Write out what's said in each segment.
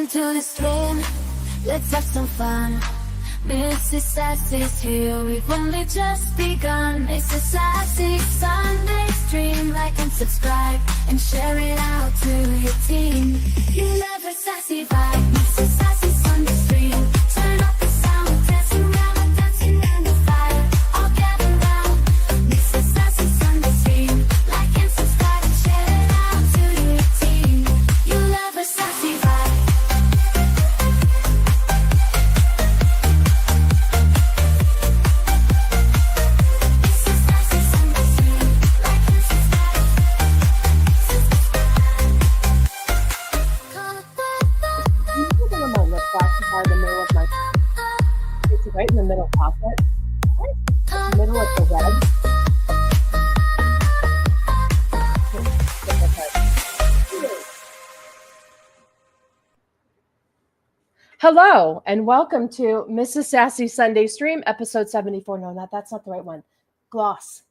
Welcome to the stream, let's have some fun. Mrs. Sassy's here, we've only just begun. Mrs. Sassy Sunday stream, like and subscribe, and share it out to your team. You love her sassy vibe, Mrs. Sassy Sunday stream. Turn up the sound, dancing around and dancing in the fire. All gather round, Mrs. Sassy Sunday stream. Like and subscribe and share it out to your team. You love her sassy vibe. Right in the middle pocket. Right? Middle of the red. Hello, and welcome to Mrs. Sassy Sunday Stream, episode 74. No, that's not the right one. Gloss.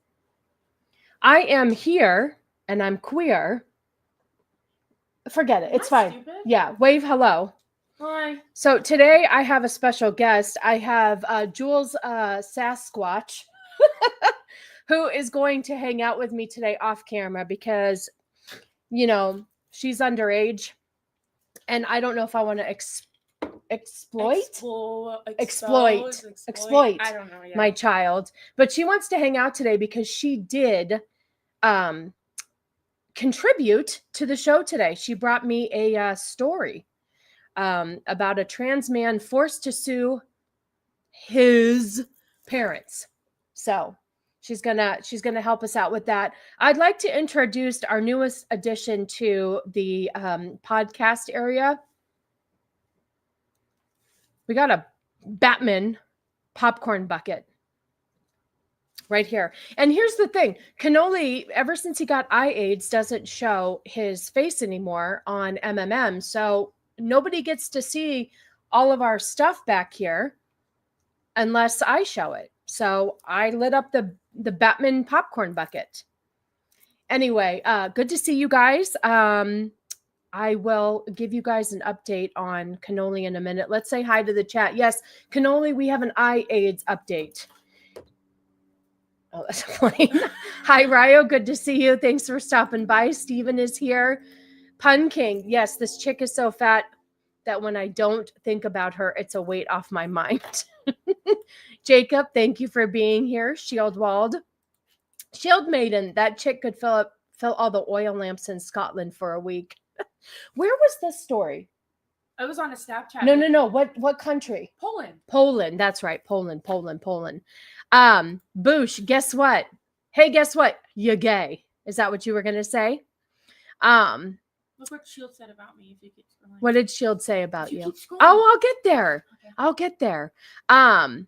I am here, and I'm queer. Forget it. It's fine. Stupid? Yeah, wave hello. Hi. So today I have a special guest. I have Jules Sasquatch, who is going to hang out with me today off camera because, you know, she's underage, and I don't know if I want to exploit. I don't know. Yeah. My child, but she wants to hang out today because she did contribute to the show today. She brought me a story. About a trans man forced to sue his parents. So she's gonna help us out with that. I'd like to introduce our newest addition to the podcast area. We got a Batman popcorn bucket right here. And here's the thing. Cannoli, ever since he got eye AIDS, doesn't show his face anymore on MMM. So nobody gets to see all of our stuff back here unless I show it. So I lit up the Batman popcorn bucket. Anyway, good to see you guys. I will give you guys an update on Cannoli in a minute. Let's say hi to the chat. Yes, Cannoli, we have an eye AIDS update. Oh, that's a plane. Hi, Ryo. Good to see you. Thanks for stopping by. Steven is here. Pun King. Yes, this chick is so fat that when I don't think about her, it's a weight off my mind. Jacob, thank you for being here. Shieldwald. Shield Maiden. That chick could fill all the oil lamps in Scotland for a week. Where was this story? I was on a Snapchat. No. What country? Poland. That's right. Poland. Boosh, guess what? Hey, guess what? You're gay. Is that what you were going to say? Look what Shield said about me. If you could remind What did Shield say about you? keep scrolling. Oh, I'll get there. Okay. I'll get there. Hi,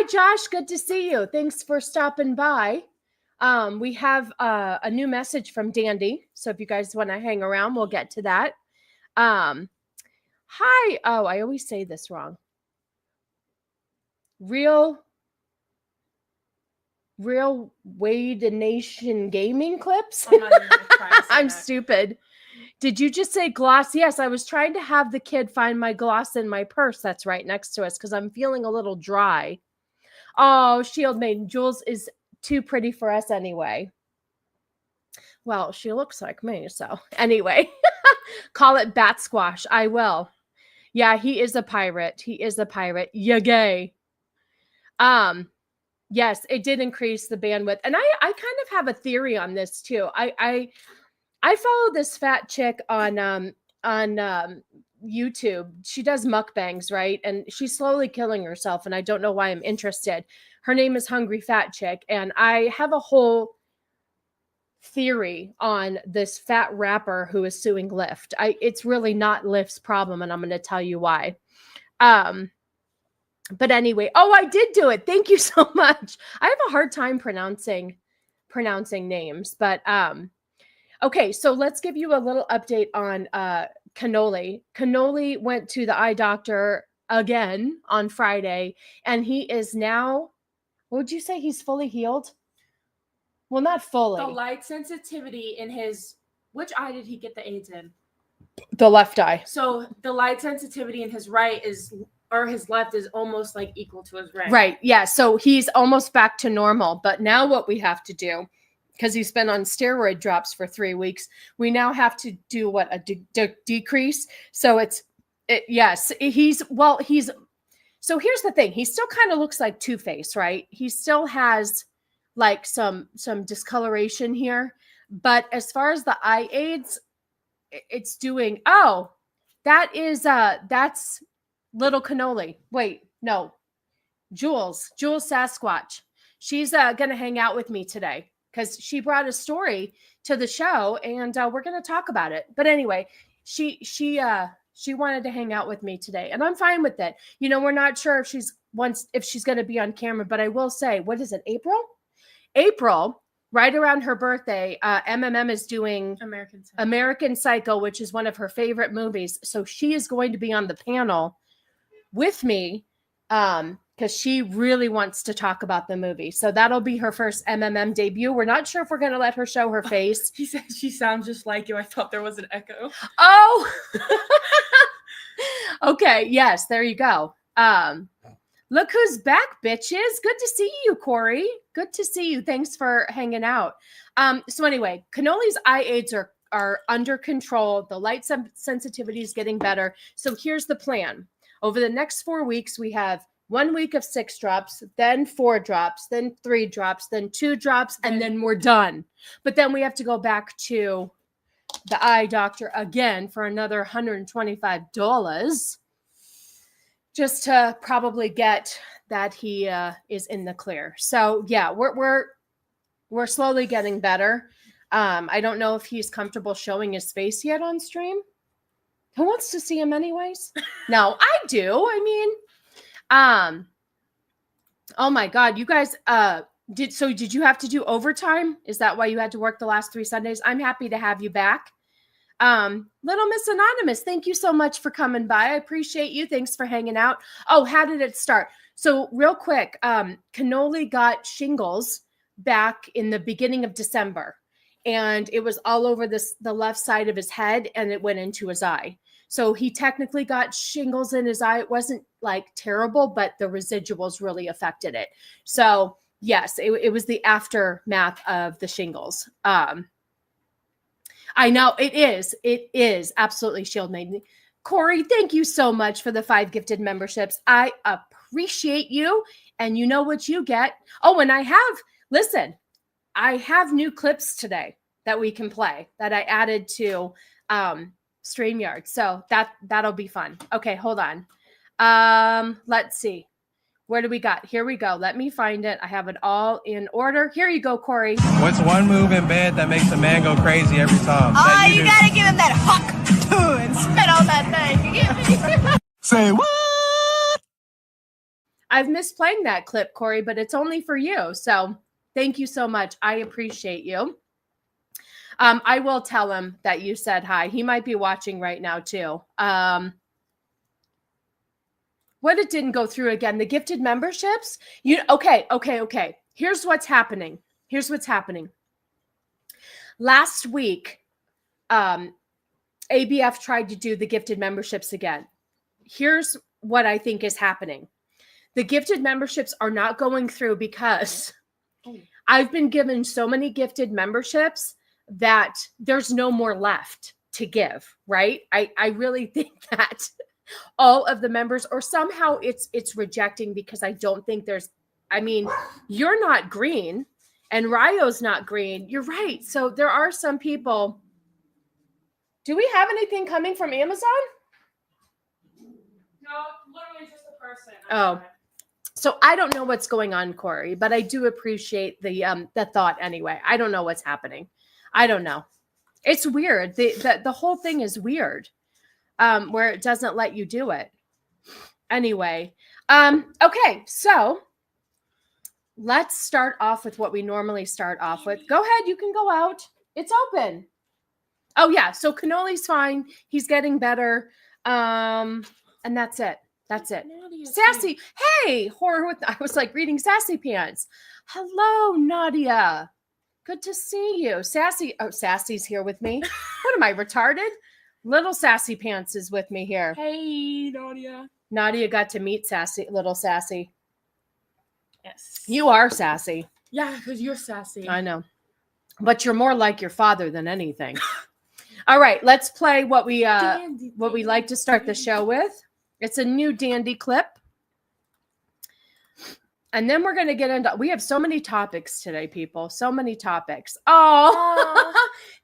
Josh. Good to see you. Thanks for stopping by. We have a new message from Dandy. So if you guys want to hang around, we'll get to that. Hi. Oh, I always say this wrong. Real Wade Nation gaming clips. I'm not even gonna try to say I'm that. stupid. Did you just say gloss? Yes, I was trying to have the kid find my gloss in my purse that's right next to us because I'm feeling a little dry. Oh, Shield Maiden. Jules is too pretty for us anyway. Well, she looks like me, so anyway. Call it bat squash. I will. Yeah, he is a pirate. You're gay. Yes, it did increase the bandwidth. And I kind of have a theory on this too. I follow this fat chick on YouTube. She does mukbangs, right? And she's slowly killing herself, and I don't know why I'm interested. Her name is Hungry Fat Chick, and I have a whole theory on this fat rapper who is suing LYFT. It's really not LYFT's problem, and I'm going to tell you why. But anyway, I did do it. Thank you so much. I have a hard time pronouncing names, but okay, so let's give you a little update on Cannoli. Cannoli went to the eye doctor again on Friday, and he is now, what would you say, he's fully healed? Well, not fully. The light sensitivity in his, which eye did he get the AIDS in? The left eye. So the light sensitivity in his right is, or his left is almost like equal to his right. Right. Yeah. So he's almost back to normal. But now what we have to do, because he's been on steroid drops for 3 weeks, we now have to do what, a decrease. So yes, so here's the thing. He still kind of looks like Two-Face, right? He still has like some discoloration here. But as far as the eye aids, it's doing, that's little cannoli. Wait, no. Jules Sasquatch. She's going to hang out with me today because she brought a story to the show and we're going to talk about it. But anyway, she wanted to hang out with me today and I'm fine with it. You know, we're not sure if she's going to be on camera, but I will say, what is it? April, right around her birthday, MMM is doing American Psycho, which is one of her favorite movies. So she is going to be on the panel with me because she really wants to talk about the movie. So that'll be her first MMM debut. We're not sure if we're going to let her show her face. She said she sounds just like you. I thought there was an echo. Oh, okay. Yes, there you go. Look who's back, bitches. Good to see you, Corey. Good to see you. Thanks for hanging out. So anyway, Cannoli's eye aids are under control. The light sensitivity is getting better. So here's the plan. Over the next 4 weeks, we have 1 week of 6 drops, then 4 drops, then 3 drops, then 2 drops, and then we're done. But then we have to go back to the eye doctor again for another $125 just to probably get that he is in the clear. So yeah, we're slowly getting better. I don't know if he's comfortable showing his face yet on stream. Who wants to see him anyways? No, I do. I mean, oh my God, you guys, did you have to do overtime? Is that why you had to work the last 3 Sundays? I'm happy to have you back. Little Miss Anonymous, thank you so much for coming by. I appreciate you. Thanks for hanging out. Oh, how did it start? So real quick, Cannoli got shingles back in the beginning of December. And it was all over the left side of his head and it went into his eye. So he technically got shingles in his eye. It wasn't like terrible, but the residuals really affected it. So yes, it was the aftermath of the shingles. I know it is absolutely Shield Maiden. Corey, thank you so much for the 5 gifted memberships. I appreciate you. And you know what you get. Oh, and I have new clips today that we can play that I added to StreamYard. So that'll be fun. Okay, hold on. Let's see. Where do we got? Here we go. Let me find it. I have it all in order. Here you go, Corey. What's one move in bed that makes a man go crazy every time? Oh, you gotta give him that huck and spit on that thing. You get me? Say what? I've missed playing that clip, Corey, but it's only for you. So thank you so much. I appreciate you. I will tell him that you said hi. He might be watching right now too. What it didn't go through again, the gifted memberships. Okay. Here's what's happening. Last week, ABF tried to do the gifted memberships again. Here's what I think is happening. The gifted memberships are not going through because I've been given so many gifted memberships that there's no more left to give, right? I really think that all of the members, or somehow it's rejecting because I don't think you're not green and Ryo's not green. You're right. So there are some people. Do we have anything coming from Amazon? No, literally just a person. Oh, so I don't know what's going on, Corey, but I do appreciate the thought anyway. I don't know what's happening. I don't know. It's weird. The whole thing is weird. Where it doesn't let you do it. Anyway, okay, so let's start off with what we normally start off with. Go ahead, you can go out. It's open. Oh yeah, so Cannoli's fine. He's getting better. And that's it. Sassy, hey, I was like reading Sassy Pants. Hello, Nadia. Good to see you. Sassy's here with me. What am I, retarded? Little Sassy Pants is with me here. Hey, Nadia. Nadia got to meet little Sassy. Yes. You are sassy. Yeah, because you're sassy. I know. But you're more like your father than anything. All right, let's play what we like to start the show with. It's a new dandy clip. And then we're going to get into, we have so many topics today, people. So many topics. Oh,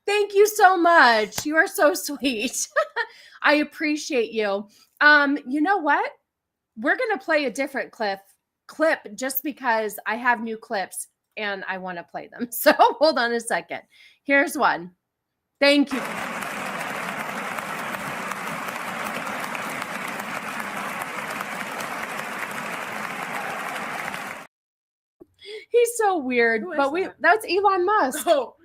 thank you so much. You are so sweet. I appreciate you. You know what? We're going to play a different clip just because I have new clips and I want to play them. So hold on a second. Here's one. Thank you. He's so weird, but that's Elon Musk. Oh.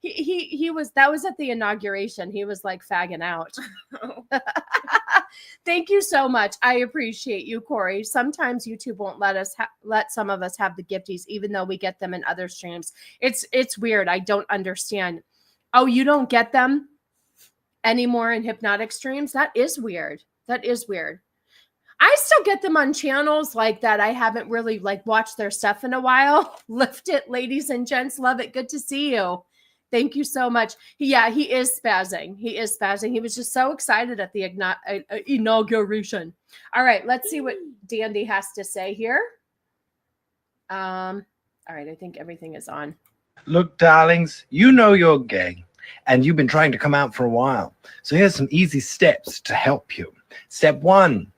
he was, that was at the inauguration. He was like fagging out. Oh. Thank you so much. I appreciate you, Corey. Sometimes YouTube won't let some of us have the gifties, even though we get them in other streams. It's weird. I don't understand. Oh, you don't get them anymore in hypnotic streams? That is weird. That is weird. I still get them on channels like that. I haven't really like watched their stuff in a while. Lift it, ladies and gents. Love it. Good to see you. Thank you so much. Yeah, he is spazzing. He is spazzing. He was just so excited at the inauguration. All right, let's see what Dandy has to say here. All right, I think everything is on. Look, darlings, you know you're gay, and you've been trying to come out for a while. So here's some easy steps to help you. Step 1.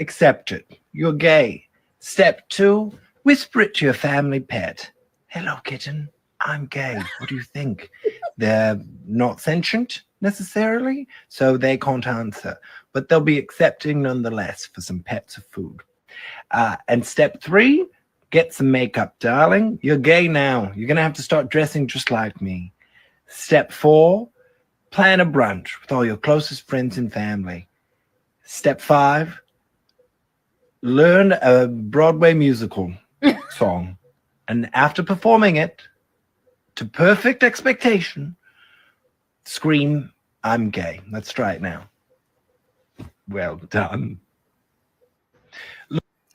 Accept it. You're gay. Step 2, whisper it to your family pet. Hello, kitten. I'm gay. What do you think? They're not sentient necessarily, so they can't answer, but they'll be accepting nonetheless for some pets of food. And step 3, get some makeup, darling. You're gay now. You're going to have to start dressing just like me. Step 4, plan a brunch with all your closest friends and family. Step 5, learn a Broadway musical song, and after performing it to perfect expectation, scream, I'm gay. Let's try it now. Well done.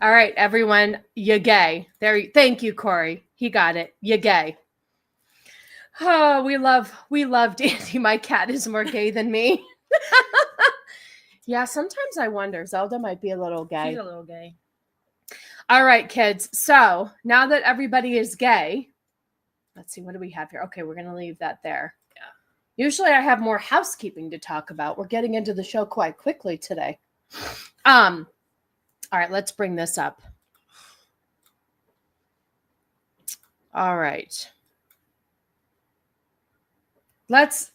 All right, everyone, you're gay. Thank you, Corey. He got it. You're gay. Oh, we love Dandy. My cat is more gay than me. Yeah, sometimes I wonder. Zelda might be a little gay. She's a little gay. All right, kids. So now that everybody is gay, let's see, what do we have here? Okay, we're going to leave that there. Yeah. Usually I have more housekeeping to talk about. We're getting into the show quite quickly today. All right, let's bring this up. All right.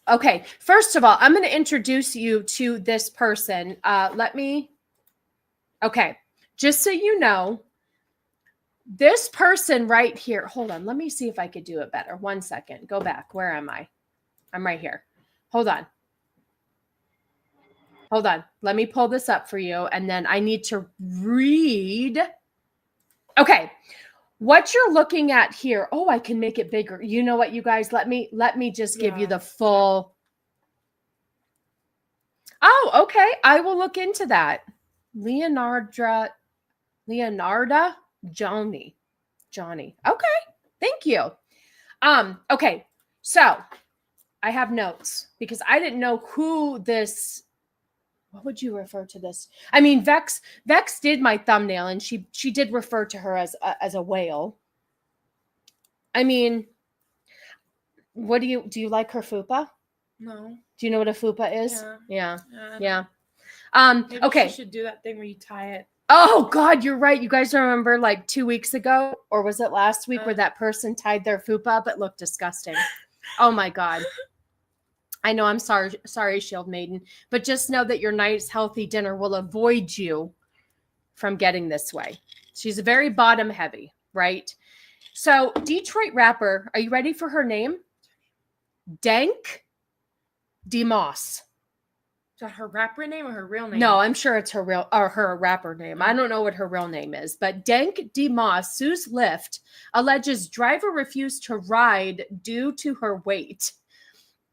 Okay. First of all, I'm going to introduce you to this person. Okay. Just so you know, this person right here, hold on. Let me see if I could do it better. 1 second. Go back. Where am I? I'm right here. Hold on. Hold on. Let me pull this up for you. And then I need to read. Okay. What you're looking at here. Oh, I can make it bigger. You know what, you guys? Let me just give you the full. Oh, okay. I will look into that. Leonarda Johnny. Okay. Thank you. Okay. So I have notes because I didn't know who this. What would you refer to this? I mean, Vex did my thumbnail, and she did refer to her as a whale. I mean, what do you like her fupa? No. Do you know what a fupa is? Yeah. Maybe okay. you should do that thing where you tie it. Oh God, you're right. You guys remember like 2 weeks ago, or was it last week, where that person tied their fupa up? It looked disgusting. Oh my God. I know, I'm sorry, Shield Maiden, but just know that your nice, healthy dinner will avoid you from getting this way. She's very bottom heavy, right? So Detroit rapper, are you ready for her name? dankdemoss. Is that her rapper name or her real name? No, I'm sure it's her rapper name. I don't know what her real name is, but dankdemoss sues LYFT, alleges driver refused to ride due to her weight.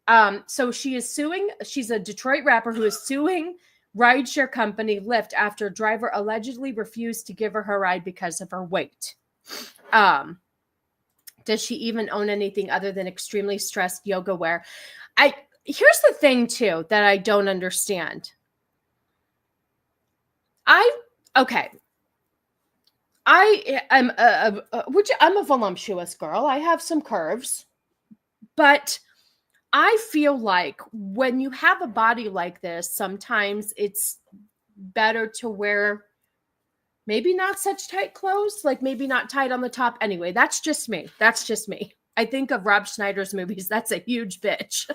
So she is suing. She's a Detroit rapper who is suing rideshare company Lyft after a driver allegedly refused to give her her ride because of her weight. Does she even own anything other than extremely stressed yoga wear? Here's the thing too that I don't understand. I am I'm a voluptuous girl. I have some curves, but I feel like when you have a body like this, sometimes it's better to wear maybe not such tight clothes, like maybe not tight on the top. Anyway, that's just me. I think of Rob Schneider's movies. That's a huge bitch.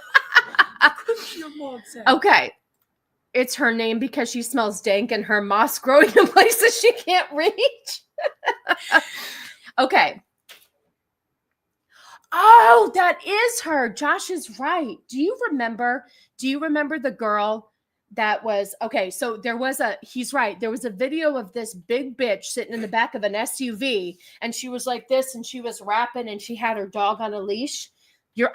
Okay. It's her name because she smells dank and her moss growing in places she can't reach. Okay. Oh, that is her. Josh is right. Do you remember the girl that was, okay, so he's right. There was a video of this big bitch sitting in the back of an SUV and she was like this and she was rapping and she had her dog on a leash.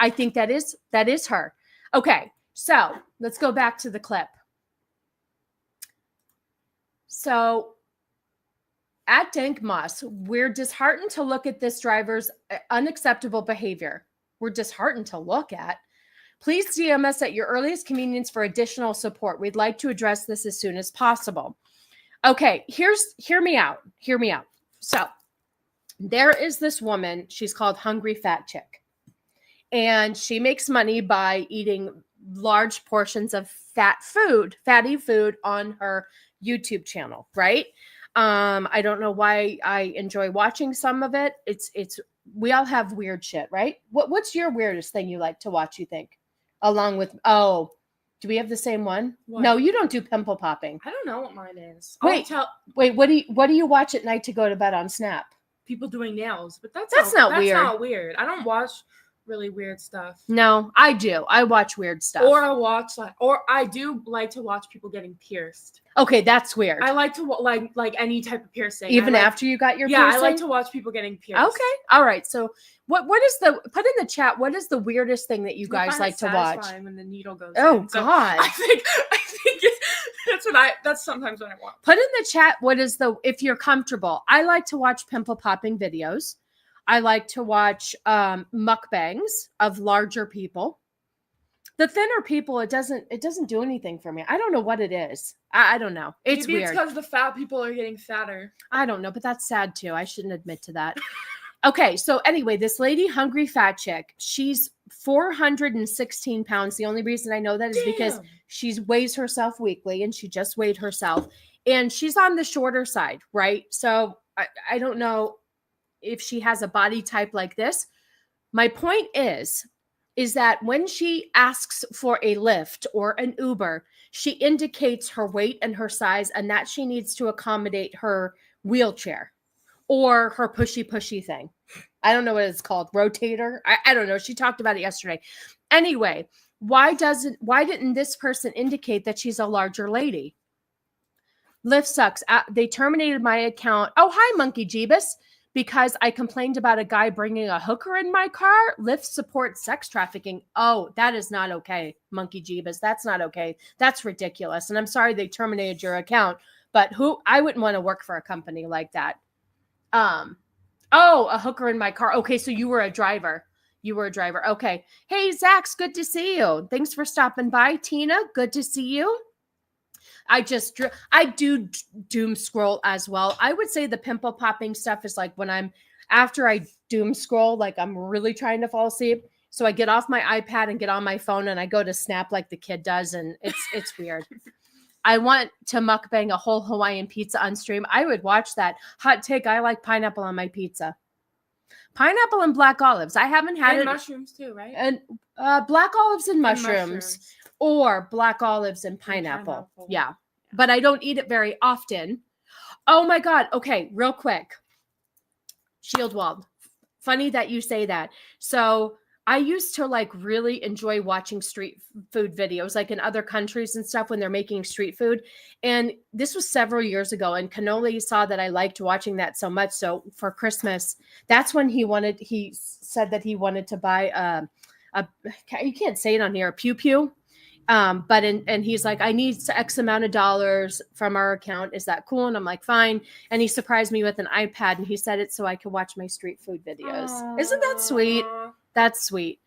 I think that is her. Okay, so let's go back to the clip. So at dankdemoss, we're disheartened to look at this driver's unacceptable behavior. We're disheartened to look at. Please DM us at your earliest convenience for additional support. We'd like to address this as soon as possible. Okay, hear me out. So there is this woman, she's called Hungry Fat Chick. And she makes money by eating large portions of fatty food on her YouTube channel, right? I don't know why I enjoy watching some of it. We all have weird shit, right? What's your weirdest thing you like to watch, you think? Along with, do we have the same one? What? No, you don't do pimple popping. I don't know what mine is. Wait, what do you watch at night to go to bed on Snap? People doing nails, but that's not weird. That's not weird. I don't watch really weird stuff. No, I do. I watch weird stuff. Or I do like to watch people getting pierced. Okay, that's weird. I like to like any type of piercing. Even after you got your piercing? Yeah, I like to watch people getting pierced. Okay. All right. So put in the chat, what is the weirdest thing that you guys like to watch? When the needle goes Oh in. So God. I think that's sometimes what I want. Put in the chat if you're comfortable. I like to watch pimple popping videos. I like to watch mukbangs of larger people. The thinner people, it doesn't do anything for me. I don't know what it is. I don't know. It's Maybe weird. It's because the fat people are getting fatter. I don't know, but that's sad too. I shouldn't admit to that. Okay, so anyway, this lady, Hungry Fat Chick, she's 416 pounds. The only reason I know that is because she weighs herself weekly, and she just weighed herself, and she's on the shorter side, right? So I don't know if she has a body type like this. My point is that when she asks for a Lyft or an Uber, she indicates her weight and her size and that she needs to accommodate her wheelchair or her pushy thing. I don't know what it's called. Rotator. I don't know. She talked about it yesterday. Anyway, why didn't this person indicate that she's a larger lady? Lyft sucks. They terminated my account. Oh, hi, Monkey Jeebus. Because I complained about a guy bringing a hooker in my car. Lyft supports sex trafficking. Oh, that is not okay, Monkey Jeebus. That's not okay. That's ridiculous. And I'm sorry they terminated your account. But I wouldn't want to work for a company like that. Oh, a hooker in my car. Okay, so you were a driver. Okay. Hey, Zax, good to see you. Thanks for stopping by. Tina, good to see you. I do doom scroll as well. I would say the pimple popping stuff is like after I doom scroll, like I'm really trying to fall asleep. So I get off my iPad and get on my phone and I go to Snap like the kid does. And it's weird. I want to mukbang a whole Hawaiian pizza on stream. I would watch that. Hot take. I like pineapple on my pizza. Pineapple and black olives. I haven't had it. Mushrooms too, right? And black olives and mushrooms. Or black olives and pineapple. Yeah. But I don't eat it very often. Oh my God. Okay, real quick. Shieldwald. Funny that you say that. So I used to really enjoy watching street food videos, like in other countries and stuff when they're making street food. And this was several years ago. And Cannoli saw that I liked watching that so much. So for Christmas, that's when he said that he wanted to buy you can't say it on here, a pew pew. And he's like, I need X amount of dollars from our account. Is that cool? And I'm like, fine. And he surprised me with an iPad, and he said it so I could watch my street food videos. Isn't that sweet? That's sweet.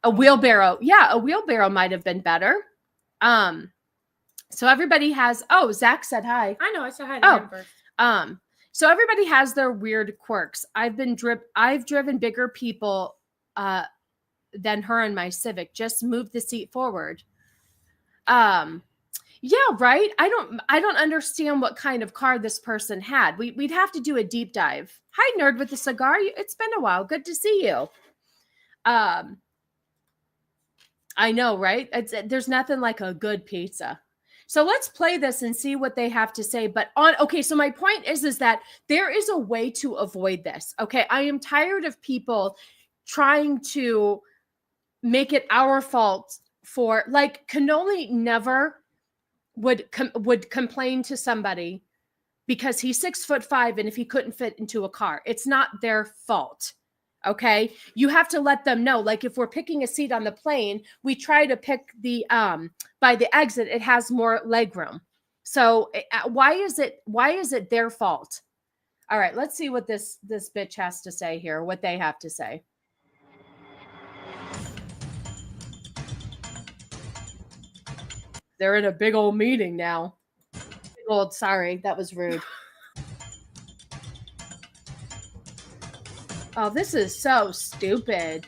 A wheelbarrow. Yeah, a wheelbarrow might have been better. So everybody has, Zach said hi. I know, I said hi to him first. So everybody has their weird quirks. I've driven bigger people than her in my Civic. Just move the seat forward. Yeah, right. I don't understand what kind of car this person had. We'd have to do a deep dive. Hi, nerd with the cigar. It's been a while. Good to see you. I know, right? There's nothing like a good pizza. So let's play this and see what they have to say. But so my point is that there is a way to avoid this. Okay. I am tired of people trying to make it our fault for, like, Cannoli never would complain to somebody because he's 6'5" and if he couldn't fit into a car, it's not their fault. Okay. You have to let them know. Like if we're picking a seat on the plane, we try to pick the, by the exit, it has more leg room. So why is it their fault? All right. Let's see what this bitch has to say here, what they have to say. They're in a big old meeting now. Big old, sorry, that was rude. Oh, this is so stupid.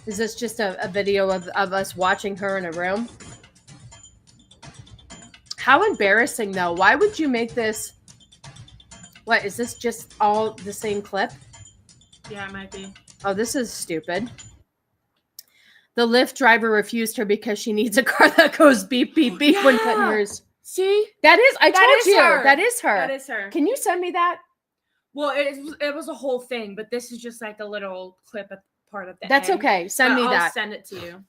Is this just a video of us watching her in a room? How embarrassing, though. Why would you make this? What, is this just all the same clip? Yeah, it might be. Oh, this is stupid. The Lyft driver refused her because she needs a car that goes beep, beep, beep when putting hers. See? That is, I told you. Her. That is her. That is her. Can you send me that? Well, it was a whole thing, but this is just like a little clip at part of the That's end. okay. Send me I'll that. Send it to you.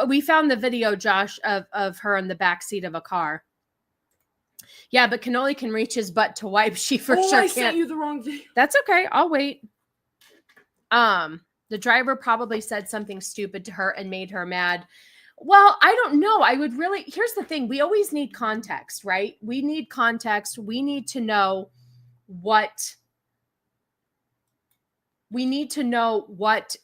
We found the video, Josh, of her in the back seat of a car. Yeah, but Cannoli can reach his butt to wipe. She for sure I can't. sent you the wrong video. That's okay. I'll wait. The driver probably said something stupid to her and made her mad. Well, I don't know. Here's the thing. We always need context, right? We need context. We need to know what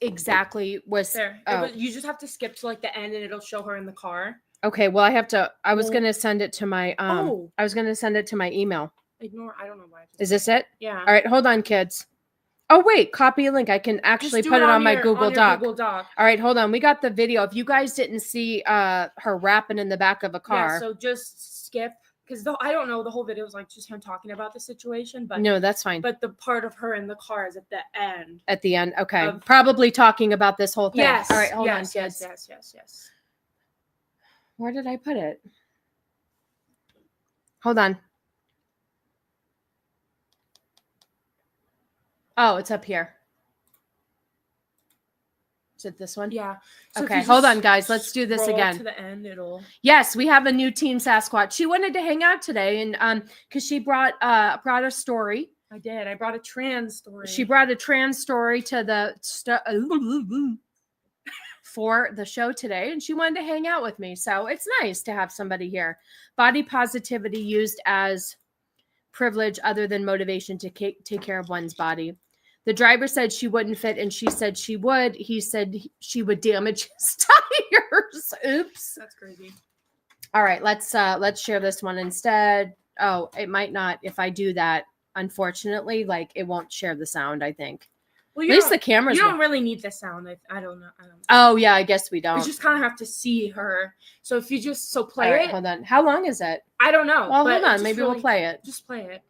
exactly was there. You just have to skip to like the end and it'll show her in the car. Okay, well, I was going to send it to my I was going to send it to my email. Ignore. I don't know why. Is this it? Yeah. All right, hold on, kids. Oh, wait, copy a link. I can actually put it on my Google Doc. Google Doc. All right, hold on. We got the video. If you guys didn't see her rapping in the back of a car. Yeah, so just skip. Because I don't know, the whole video is like just him talking about the situation. But no, that's fine. But the part of her in the car is at the end. At the end, okay. Probably talking about this whole thing. Yes. All right, hold on, kids. Yes. Where did I put it? Hold on. Oh, it's up here. Is it this one? Yeah. So okay, hold on, guys. Let's do this again. To the end, Yes, we have a new Team Sasquatch. She wanted to hang out today, and because she brought a story. I did. I brought a trans story. She brought a trans story to the for the show today, and she wanted to hang out with me. So it's nice to have somebody here. Body positivity used as privilege other than motivation to take care of one's body. The driver said she wouldn't fit, and she said she would. He said she would damage his tires. Oops. That's crazy. All right, let's share this one instead. Oh, it might not. If I do that, unfortunately, like it won't share the sound, I think. Well, at least the cameras. You don't really need the sound. I don't know. Oh yeah, I guess we don't. You just kind of have to see her. So if you just play it. Hold on. How long is it? I don't know. Well, hold on. Maybe we'll play it. Just play it.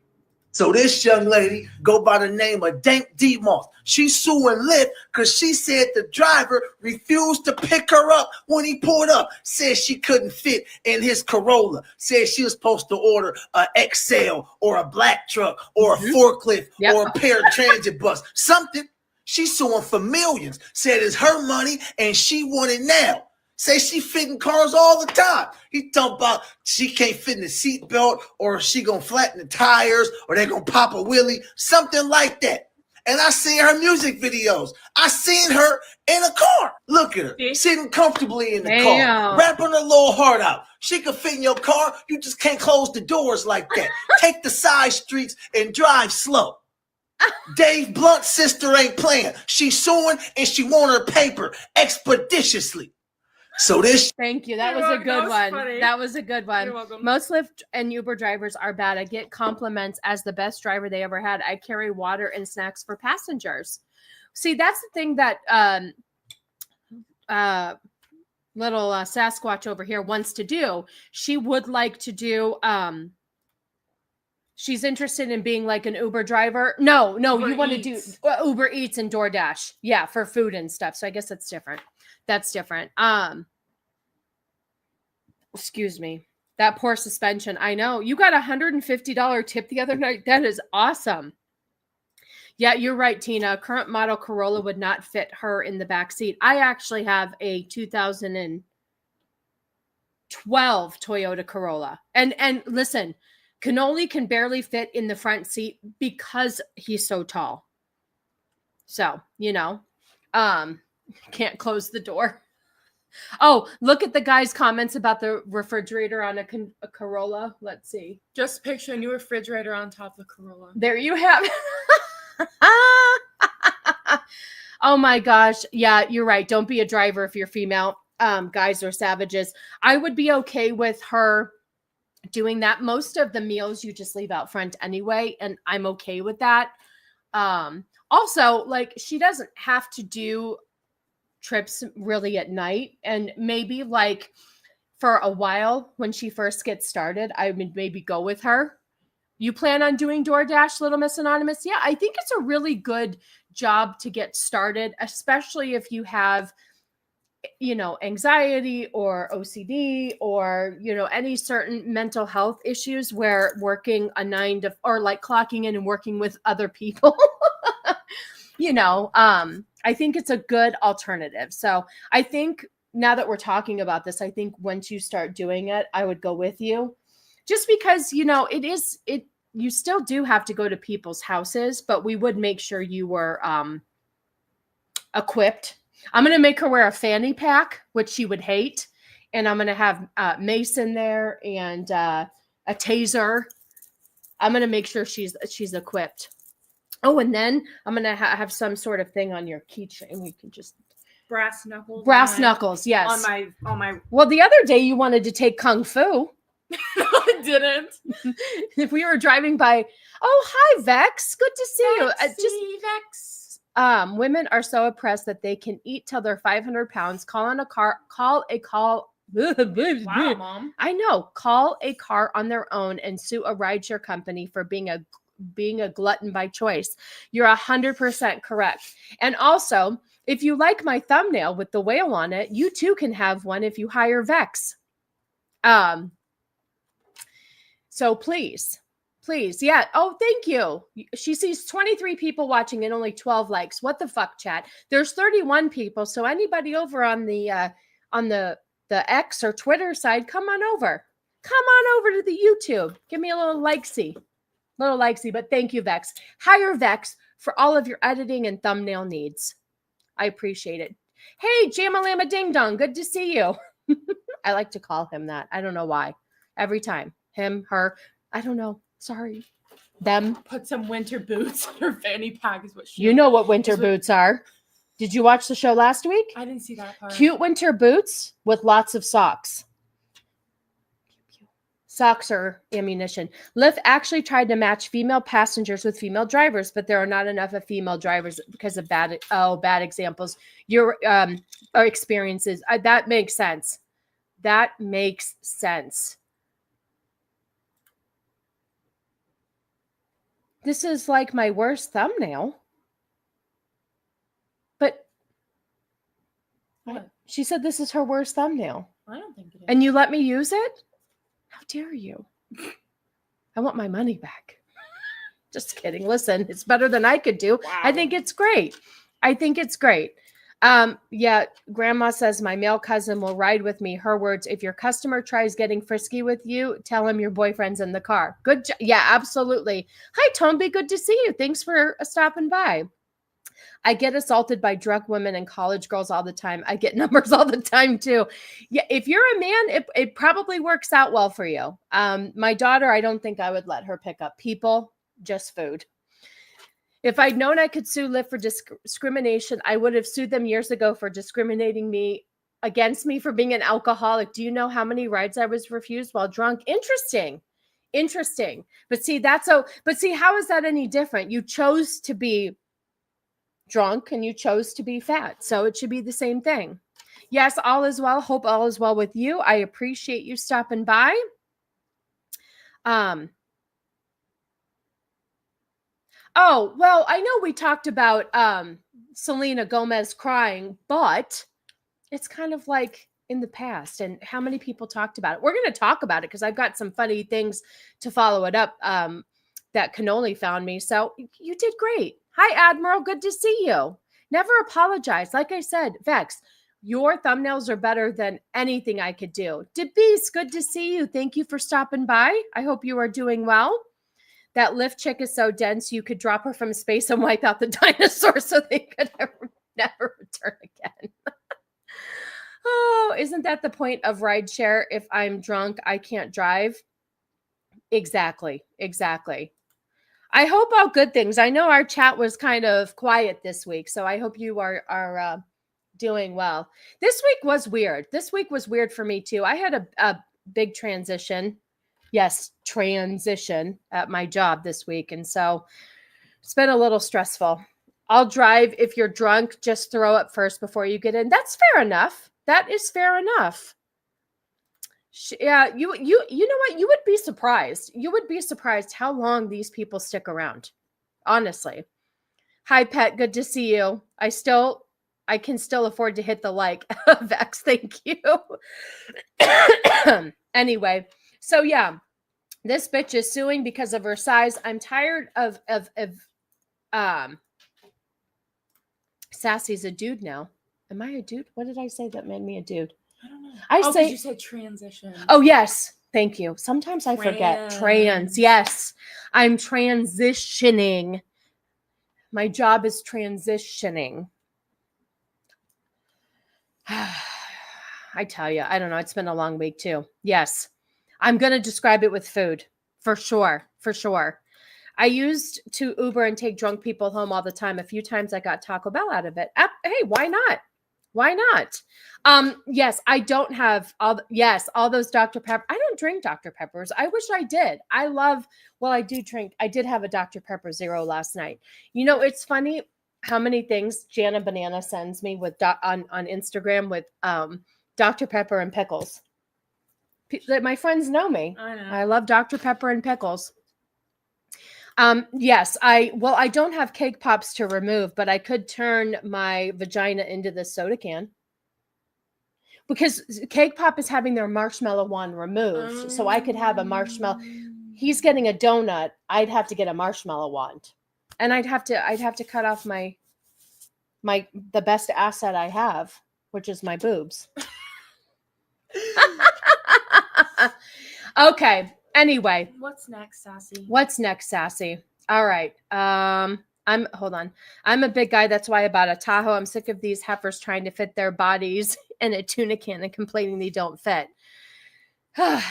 So this young lady go by the name of dankdemoss. She's suing Lyft because she said the driver refused to pick her up when he pulled up. Said she couldn't fit in his Corolla. Said she was supposed to order a XL or a black truck or a forklift or a paratransit bus. Something. She's suing for millions. Said it's her money and she want it now. Say she fit in cars all the time. He talking about she can't fit in the seatbelt or she gonna flatten the tires or they gonna pop a wheelie, something like that. and I seen her music videos. I seen her in a car. Look at her, sitting comfortably in the car, rapping her little heart out. She could fit in your car. You just can't close the doors like that. Take the side streets and drive slow. Dave Blunt's sister ain't playing. She's suing and she want her paper expeditiously. So this. Thank you. That was a good one. Funny. That was a good one. You're welcome. Most Lyft and Uber drivers are bad. I get compliments as the best driver they ever had. I carry water and snacks for passengers. See, that's the thing that little Sasquatch over here wants to do. She would like to do. She's interested in being like an Uber driver. No, Uber you want to do Eats. Uber Eats and DoorDash. Yeah, for food and stuff. So I guess that's different. That's different. Excuse me. That poor suspension. I know. You got $150 tip the other night. That is awesome. Yeah, you're right, Tina. Current model Corolla would not fit her in the back seat. I actually have a 2012 Toyota Corolla. And listen, Cannoli can barely fit in the front seat because he's so tall. So, can't close the door. Oh, look at the guy's comments about the refrigerator on a Corolla. Let's see. Just picture a new refrigerator on top of the Corolla. There you have it. Oh my gosh. Yeah, you're right. Don't be a driver if you're female. Guys are savages. I would be okay with her doing that. Most of the meals you just leave out front anyway, and I'm okay with that. Also, like, she doesn't have to do trips really at night, and maybe like for a while when she first gets started, I would maybe go with her. You plan on doing DoorDash, Little Miss Anonymous? Yeah, I think it's a really good job to get started, especially if you have, anxiety or OCD or, any certain mental health issues where working a 9 to, or like clocking in and working with other people, I think it's a good alternative. So I think now that we're talking about this, I think once you start doing it, I would go with you just because, you still do have to go to people's houses, but we would make sure you were equipped. I'm going to make her wear a fanny pack, which she would hate. And I'm going to have Mason there and a taser. I'm going to make sure she's equipped. Oh, and then I'm going to have some sort of thing on your keychain. We can just Brass knuckles. Brass knuckles, yes. On my. Well, the other day you wanted to take Kung Fu. I didn't. If we were driving by, oh, hi, Vex. Good to see you. Vex. Women are so oppressed that they can eat till they're 500 pounds. Wow, Mom. I know. Call a car on their own and sue a rideshare company for being a glutton by choice. You're 100% correct. And also, if you like my thumbnail with the whale on it, you too can have one if you hire Vex. So please. Yeah. Oh, thank you. She sees 23 people watching and only 12 likes. What the fuck, chat? There's 31 people. So anybody over on the X or Twitter side, come on over. Come on over to the YouTube. Give me a little likesy. But thank you, Vex. Hire Vex for all of your editing and thumbnail needs. I appreciate it. Hey, Jamalama Ding Dong. Good to see you. I like to call him that. I don't know why. Every time. Him, her. I don't know. Sorry. Them. Put some winter boots in her fanny pack is what she. You know what winter boots are. Did you watch the show last week? I didn't see that part. Cute winter boots with lots of socks. Socks are ammunition. Lyft actually tried to match female passengers with female drivers, but there are not enough of female drivers because of bad examples. Your or experiences. That makes sense. That makes sense. This is like my worst thumbnail. But What? She said this is her worst thumbnail. I don't think it is. And you let me use it? How dare you? I want my money back. Just kidding. Listen, it's better than I could do. Wow. I think it's great. Yeah, Grandma says my male cousin will ride with me. Her words, if your customer tries getting frisky with you, tell him your boyfriend's in the car. Good job. Yeah, absolutely. Hi, Tomby. Good to see you. Thanks for stopping by. I get assaulted by drunk women and college girls all the time. I get numbers all the time too. Yeah, if you're a man, it probably works out well for you. My daughter, I don't think I would let her pick up people, just food. If I'd known I could sue LYFT for discrimination, I would have sued them years ago for discriminating against me for being an alcoholic. Do you know how many rides I was refused while drunk? Interesting. But see, how is that any different? You chose to be drunk and you chose to be fat. So it should be the same thing. Yes, all is well. Hope all is well with you. I appreciate you stopping by. Oh, well, I know we talked about Selena Gomez crying, but it's kind of like in the past. And how many people talked about it? We're going to talk about it because I've got some funny things to follow it up that Cannoli found me. So you did great. Hi, Admiral. Good to see you. Never apologize. Like I said, Vex, your thumbnails are better than anything I could do. Debise, good to see you. Thank you for stopping by. I hope you are doing well. That LYFT chick is so dense, you could drop her from space and wipe out the dinosaurs so they could never return again. Oh, isn't that the point of rideshare? If I'm drunk, I can't drive. Exactly. I hope all good things. I know our chat was kind of quiet this week, so I hope you are doing well. This week was weird. This week was weird for me too. I had a big transition. Yes, transition at my job this week. And so it's been a little stressful. I'll drive. If you're drunk, just throw up first before you get in. That's fair enough. That is fair enough. Yeah, you know what? You would be surprised. You would be surprised how long these people stick around. Honestly. Hi, Pet. Good to see you. I can still afford to hit the like. Vex, thank you. Anyway. So yeah, this bitch is suing because of her size. I'm tired of Sassy's a dude now. Am I a dude? What did I say that made me a dude? I don't know. I say you said transition. Oh yes, thank you. Sometimes I forget trans. Yes, I'm transitioning. My job is transitioning. I tell you, I don't know. It's been a long week too. Yes. I'm going to describe it with food for sure. I used to Uber and take drunk people home all the time. A few times I got Taco Bell out of it. Hey, why not? Yes, I don't have all those Dr. Pepper. I don't drink Dr. Peppers. I wish I did. I do drink. I did have a Dr. Pepper Zero last night. You know, it's funny how many things Jana Banana sends me with on Instagram with Dr. Pepper and pickles. My friends know me. I know. I love Dr. Pepper and pickles. Yes, I don't have cake pops to remove, but I could turn my vagina into the soda can. Because Cake Pop is having their marshmallow one removed. So I could have a marshmallow. He's getting a donut. I'd have to get a marshmallow wand. And I'd have to cut off the best asset I have, which is my boobs. Okay. Anyway. What's next, Sassy? All right. Hold on. I'm a big guy. That's why I bought a Tahoe. I'm sick of these heifers trying to fit their bodies in a tuna can and complaining they don't fit.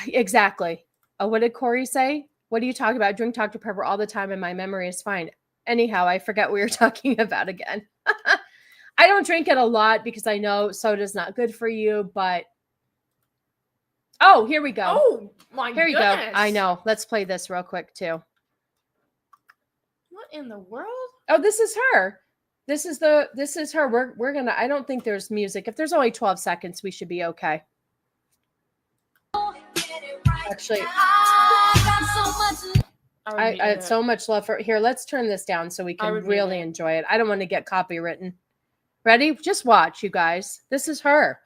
Exactly. Oh, what did Corey say? What are you talking about? I drink Dr. Pepper all the time and my memory is fine. Anyhow, I forget what we were talking about again. I don't drink it a lot because I know soda's not good for you, but oh, here we go. Oh, my Here you goodness. go. I know. Let's play this real quick too. What in the world? Oh, this is her. This is her. We're gonna. I don't think there's music. If there's only 12 seconds, we should be okay. Actually, I had so much love for here. Let's turn this down so we can really enjoy it. I don't want to get copywritten. Ready? Just watch, you guys. This is her.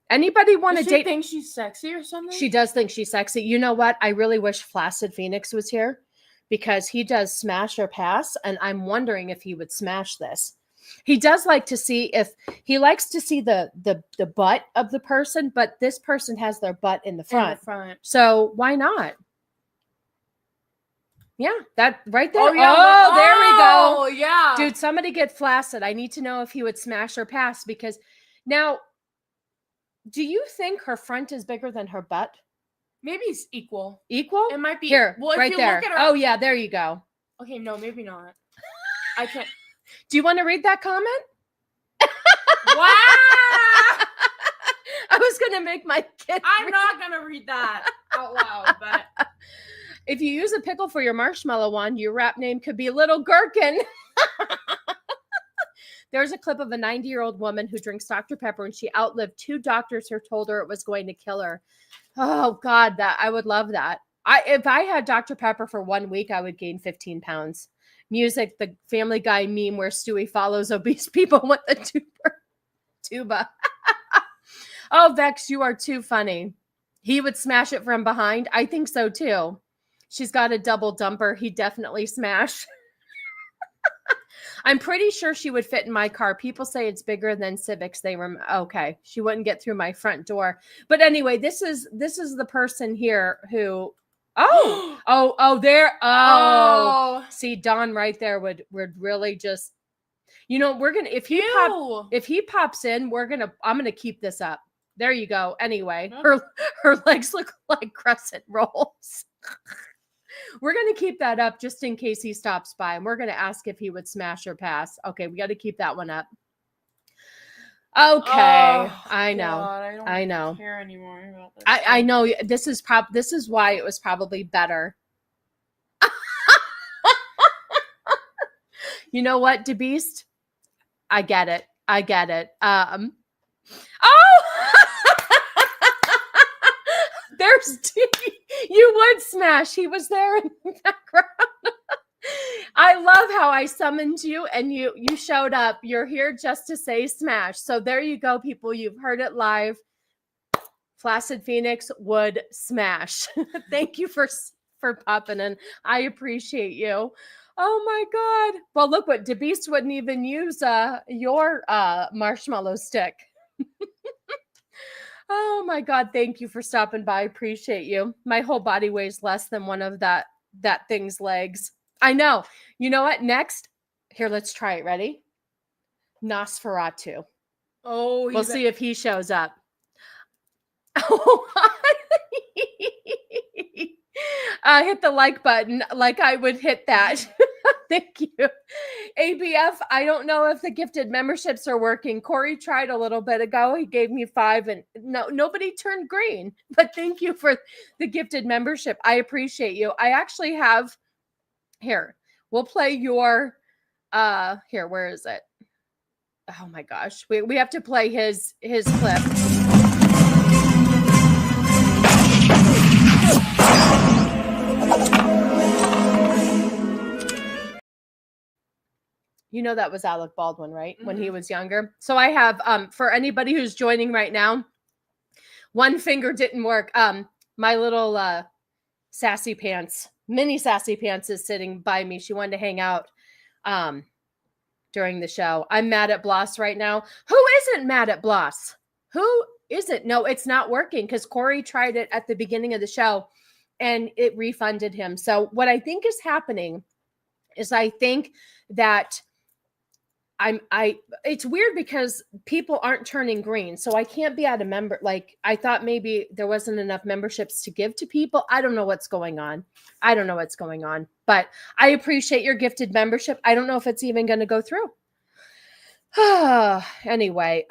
Anybody want to date? She think she's sexy or something? She does think she's sexy. You know what? I really wish Flaccid Phoenix was here because he does smash or pass, and I'm wondering if he would smash this. He does like to see he likes to see the butt of the person, but this person has their butt in the front. In the front. So why not? Yeah, that right there. Oh, yeah. There we go. Oh, yeah. Dude, somebody get flaccid. I need to know if he would smash or pass because now, do you think her front is bigger than her butt? Maybe it's equal. Equal? It might be. Here, Well, if right you there. look at her. Oh, yeah, there you go. Okay, no, maybe not. I can't. Do you want to read that comment? Wow! I was going to make my kid. I'm not going to read that out loud, but. If you use a pickle for your marshmallow one, your rap name could be Little Gherkin. There's a clip of a 90-year-old woman who drinks Dr. Pepper and she outlived 2 doctors who told her it was going to kill her. Oh God, that I would love that. If I had Dr. Pepper for 1 week, I would gain 15 pounds. Music, the Family Guy meme where Stewie follows obese people with the tuba. Oh, Vex, you are too funny. He would smash it from behind. I think so too. She's got a double dumper. He definitely smash. I'm pretty sure she would fit in my car. People say it's bigger than Civics. Okay. She wouldn't get through my front door. But anyway, this is the person here who. Oh. See, Don right there would really just. We're gonna if he pops in, I'm gonna keep this up. There you go. Anyway, her legs look like crescent rolls. We're going to keep that up just in case he stops by. And we're going to ask if he would smash or pass. Okay, we got to keep that one up. Okay, I know. God, I don't care anymore about this. I know. This is why it was probably better. You know what, DeBeast? I get it. There's you would smash. He was there in the background. I love how I summoned you and you showed up. You're here just to say smash. So there you go, people. You've heard it live. Flaccid Phoenix would smash. Thank you for popping in. I appreciate you. Oh my God. Well, look what DeBeast wouldn't even use your marshmallow stick. Oh my God. Thank you for stopping by. I appreciate you. My whole body weighs less than one of that thing's legs. I know. You know what? Next, here, let's try it. Ready? Nosferatu. Oh, we'll see if he shows up. Hit the like button like I would hit that. Thank you. ABF, I don't know if the gifted memberships are working. Corey tried a little bit ago. He gave me 5 and nobody turned green. But thank you for the gifted membership. I appreciate you. I actually have here. We'll play your here, where is it? Oh my gosh. We have to play his clip. You know that was Alec Baldwin, right? Mm-hmm. When he was younger. So I have, for anybody who's joining right now, one finger didn't work. My little Sassy Pants, mini Sassy Pants is sitting by me. She wanted to hang out during the show. I'm mad at Bloss right now. Who isn't mad at Bloss? Who isn't? No, it's not working because Corey tried it at the beginning of the show and it refunded him. So what I think is happening is I think that it's weird because people aren't turning green. So I can't be at a member. Like I thought maybe there wasn't enough memberships to give to people. I don't know what's going on. But I appreciate your gifted membership. I don't know if it's even going to go through. Anyway,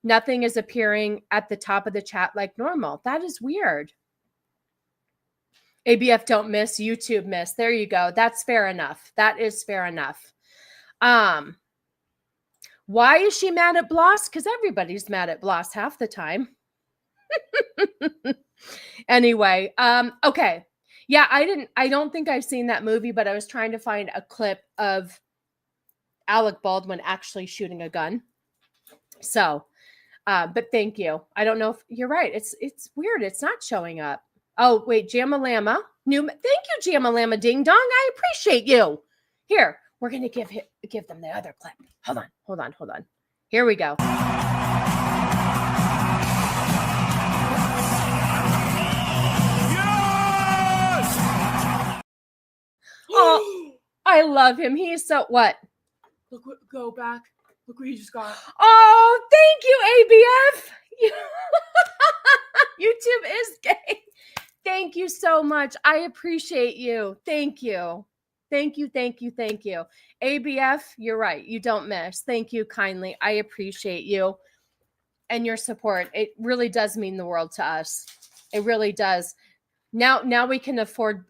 nothing is appearing at the top of the chat like normal. That is weird. ABF don't miss, YouTube miss. There you go. That's fair enough. That is fair enough. Why is she mad at Bloss? Because everybody's mad at Bloss half the time. Anyway, okay. Yeah, I don't think I've seen that movie, but I was trying to find a clip of Alec Baldwin actually shooting a gun. So, but thank you. I don't know if you're right. It's weird. It's not showing up. Oh, wait, Jamalama. Thank you, Jamalama Ding Dong. I appreciate you. Here, we're going to give them the other clip. Hold on. Here we go. love him. He is so what? Look what go back. Look what you just got. Oh, thank you, ABF. YouTube is gay. Thank you so much. I appreciate you. Thank you. Thank you. Thank you. Thank you. ABF, you're right. You don't miss. Thank you kindly. I appreciate you and your support. It really does mean the world to us. It really does. Now we can afford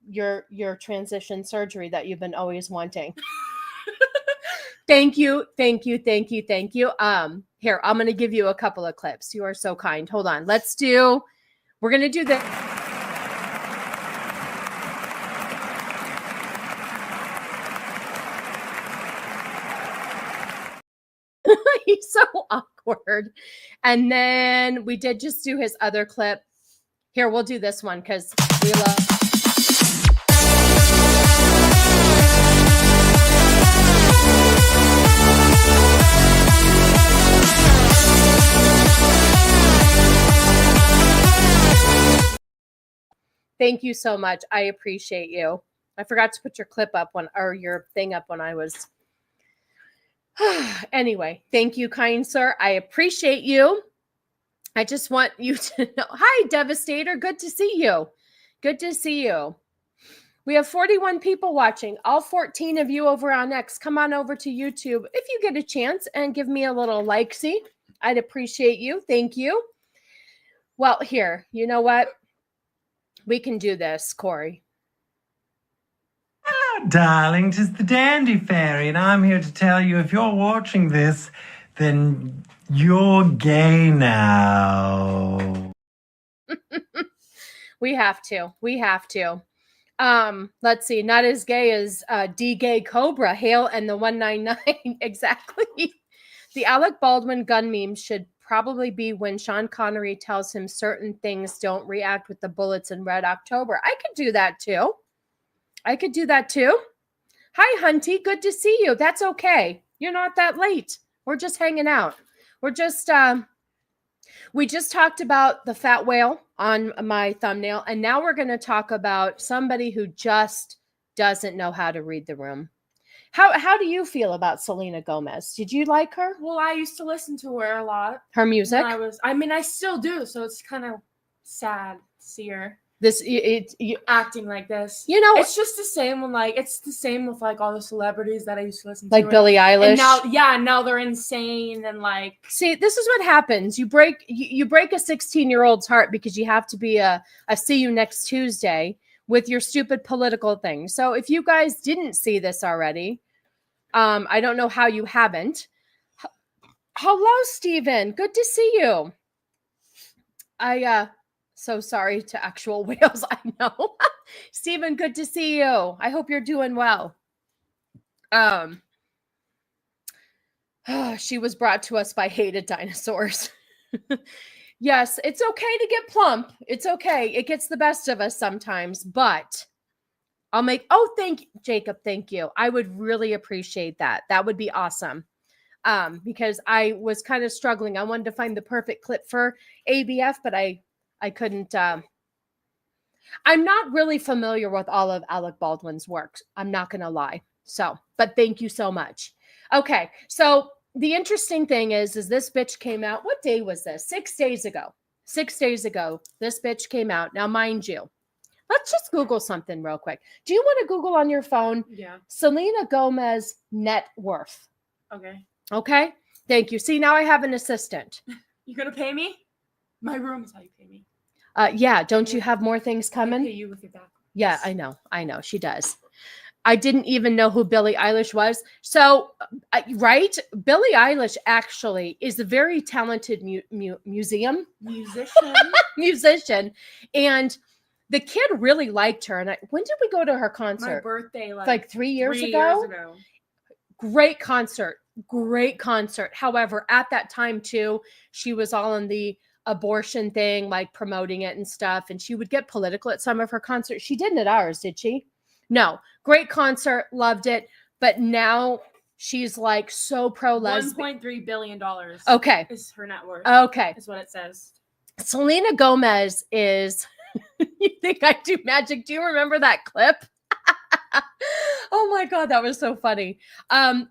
your transition surgery that you've been always wanting. Thank you. Thank you. Thank you. Thank you. Here, I'm going to give you a couple of clips. You are so kind. Hold on. We're going to do this. He's so awkward. And then we did just do his other clip. Here, we'll do this one because we love. Thank you so much. I appreciate you. I forgot to put your clip up or your thing up when I was. Anyway, thank you, kind sir. I appreciate you. I just want you to know. Hi, Devastator. Good to see you. Good to see you. We have 41 people watching. All 14 of you over on X. Come on over to YouTube if you get a chance and give me a little likesy. I'd appreciate you. Thank you. Well, here, you know what? We can do this, Corey. Hello, darling. 'Tis the Dandy Fairy, and I'm here to tell you if you're watching this, then you're gay now. We have to. We have to. Let's see. Not as gay as D Gay Cobra, Hale, and the 199. Exactly. The Alec Baldwin gun meme should probably be when Sean Connery tells him certain things don't react with the bullets in Red October. I could do that too. I could do that too. Hi, Hunty. Good to see you. That's okay. You're not that late. We're just hanging out. We're just, we just talked about the fat whale on my thumbnail, and now we're going to talk about somebody who just doesn't know how to read the room. How do you feel about Selena Gomez? Did you like her? Well, I used to listen to her a lot. Her music? I still do, so it's kind of sad to see her You acting like this. You know, it's just the same when it's the same with all the celebrities that I used to listen to. Like Billie Eilish. And now they're insane and See, this is what happens. You break a 16-year-old's heart because you have to be a see you next Tuesday with your stupid political thing. So if you guys didn't see this already, I don't know how you haven't. Hello, Steven. Good to see you. So sorry to actual whales. I know. Steven, good to see you. I hope you're doing well. She was brought to us by hated dinosaurs. Yes, it's okay to get plump. It's okay. It gets the best of us sometimes, but thank you, Jacob. Thank you. I would really appreciate that. That would be awesome. Because I was kind of struggling. I wanted to find the perfect clip for ABF, but I couldn't. I'm not really familiar with all of Alec Baldwin's work. I'm not going to lie. So, but thank you so much. Okay. So the interesting thing is this bitch came out. What day was this? 6 days ago. 6 days ago, this bitch came out. Now, mind you, let's just Google something real quick. Do you want to Google on your phone? Yeah. Selena Gomez net worth. Okay. Okay. Thank you. See, now I have an assistant. You gonna pay me? My room is how you pay me. Yeah. Don't you have more things coming? I pay you with your back. Yeah, I know. She does. I didn't even know who Billie Eilish was. So, right? Billie Eilish actually is a very talented musician. And the kid really liked her. And when did we go to her concert? My birthday, like 3 years ago? Great concert. However, at that time too, she was all in the abortion thing, like promoting it and stuff. And she would get political at some of her concerts. She didn't at ours, did she? No. Great concert. Loved it. But now she's so pro-lesbian. $1.3 billion. Okay. Is her net worth. Okay. Is what it says. Selena Gomez is, you think I do magic? Do you remember that clip? Oh my God, that was so funny.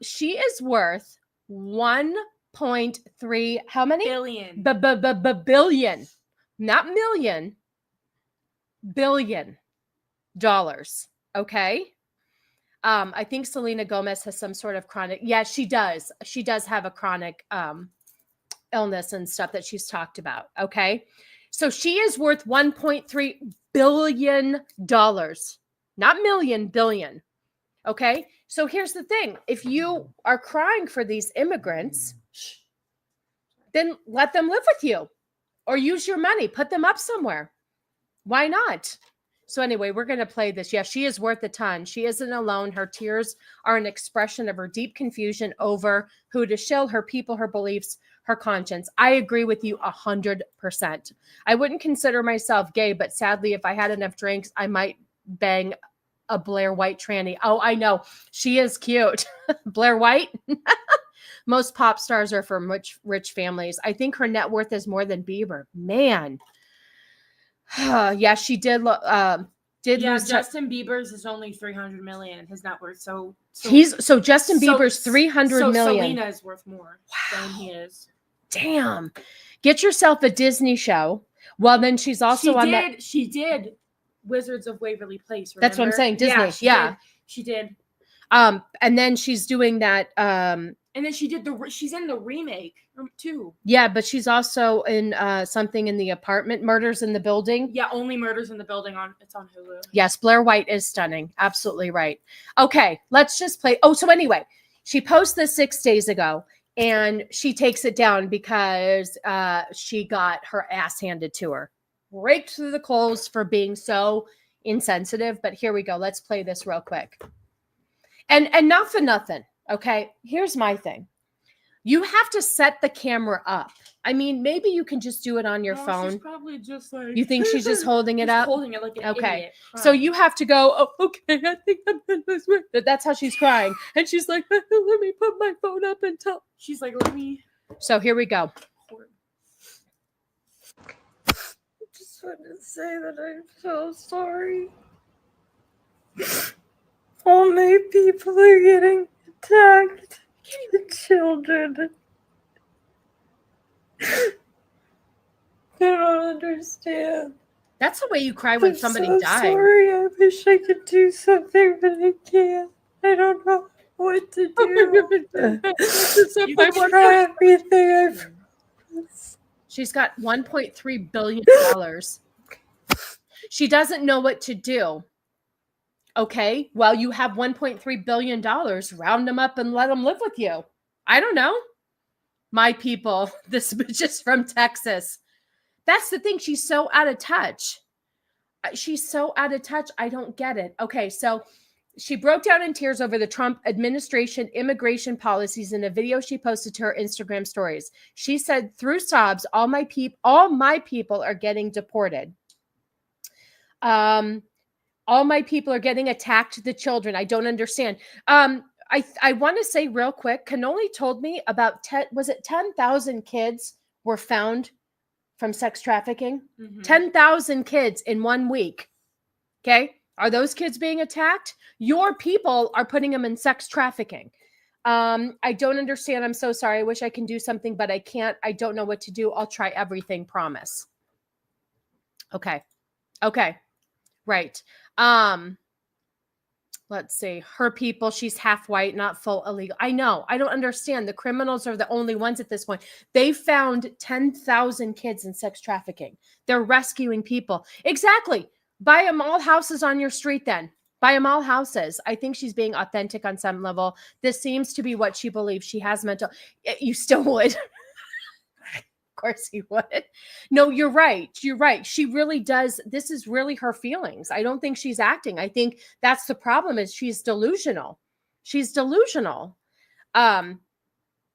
She is worth 1.3, how many? Billion. Billion, not million, billion dollars. Okay. I think Selena Gomez has some sort of chronic. Yeah, she does. She does have a chronic illness and stuff that she's talked about. Okay. So she is worth $1.3 billion, not million, billion. Okay. So here's the thing. If you are crying for these immigrants, then let them live with you or use your money, put them up somewhere. Why not? So anyway, we're going to play this. Yeah, she is worth a ton. She isn't alone. Her tears are an expression of her deep confusion over who to shill, her people, her beliefs, her conscience. I agree with you 100%. I wouldn't consider myself gay, but sadly, if I had enough drinks, I might bang a Blair White tranny. Oh, I know. She is cute. Blair White? Most pop stars are from rich families. I think her net worth is more than Bieber. Man. Yeah, she did. Lose Justin Bieber's is only 300 million. His net worth. So Justin Bieber's 300 million. Selena is worth more than he is. Damn. Get yourself a Disney show. Well, then she's also She did Wizards of Waverly Place. Remember? That's what I'm saying. Disney. Yeah. She did. And then she's doing that. And then she's in the remake too. Yeah, but she's also in something in the apartment, Murders in the Building. Yeah, only Murders in the Building it's on Hulu. Yes, Blair White is stunning. Absolutely right. Okay, let's just play. Oh, so anyway, she posted this 6 days ago and she takes it down because she got her ass handed to her. Raked through the coals for being so insensitive. But here we go. Let's play this real quick. And not for nothing. Okay, here's my thing. You have to set the camera up. I mean, maybe you can just do it on your phone. She's probably just like. You think she's just holding it up? Holding it like an idiot. So you have to go, oh, okay, I think I'm in this way. That's how she's crying. And she's like, let me put my phone up and tell. She's like, let me. So here we go. I just want to say that I'm so sorry. All my people are getting attacked. The children. I don't understand. That's the way you cry when somebody so dies. Sorry, I wish I could do something, but I can't. I don't know what to do. You I try everything. She's got $1.3 billion. She doesn't know what to do. Okay, well, you have $1.3 billion. Round them up and let them live with you. I don't know. My people, this bitch is from Texas. That's the thing. She's so out of touch. She's so out of touch. I don't get it. Okay, so she broke down in tears over the Trump administration immigration policies in a video she posted to her Instagram stories. She said, through sobs, all my people are getting deported. All my people are getting attacked. The children. I don't understand. I want to say real quick, Cannoli told me about 10,000 kids were found from sex trafficking? Mm-hmm. 10,000 kids in 1 week. Okay. Are those kids being attacked? Your people are putting them in sex trafficking. I don't understand. I'm so sorry. I wish I can do something, but I can't. I don't know what to do. I'll try everything. Promise. Okay. Okay. Right. Let's see. Her people, she's half white, not full illegal. I know. I don't understand. The criminals are the only ones at this point. They found 10,000 kids in sex trafficking. They're rescuing people. Exactly. Buy them all houses on your street then. Buy them all houses. I think she's being authentic on some level. This seems to be what she believes. She has mental. You still would. Of course he would. No, you're right. You're right. She really does. This is really her feelings. I don't think she's acting. I think that's the problem is she's delusional. She's delusional.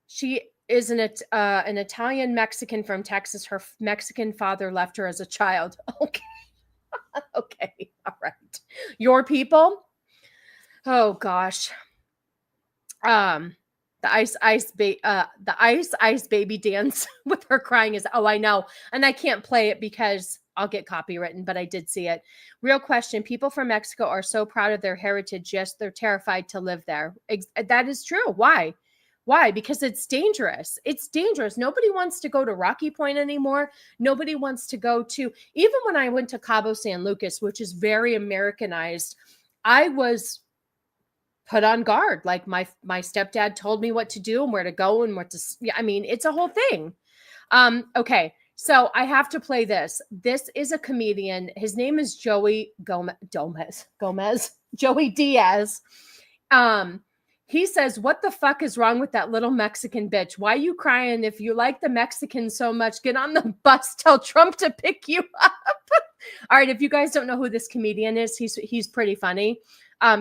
She is an Italian Mexican from Texas. Her Mexican father left her as a child. Okay. Okay. All right. Your people. Oh gosh. The ice baby dance with her crying is, oh, I know. And I can't play it because I'll get copywritten, but I did see it. Real question. People from Mexico are so proud of their heritage. Yes, they're terrified to live there. That is true. Why? Why? Because it's dangerous. It's dangerous. Nobody wants to go to Rocky Point anymore. Nobody wants to go to, even when I went to Cabo San Lucas, which is very Americanized, I was put on guard. Like my stepdad told me what to do and where to go and what to, I mean, it's a whole thing. Okay. So I have to play this. This is a comedian. His name is Joey Gomez, Joey Diaz. He says, what the fuck is wrong with that little Mexican bitch? Why you crying? If you like the Mexicans so much, get on the bus, tell Trump to pick you up. All right. If you guys don't know who this comedian is, he's pretty funny.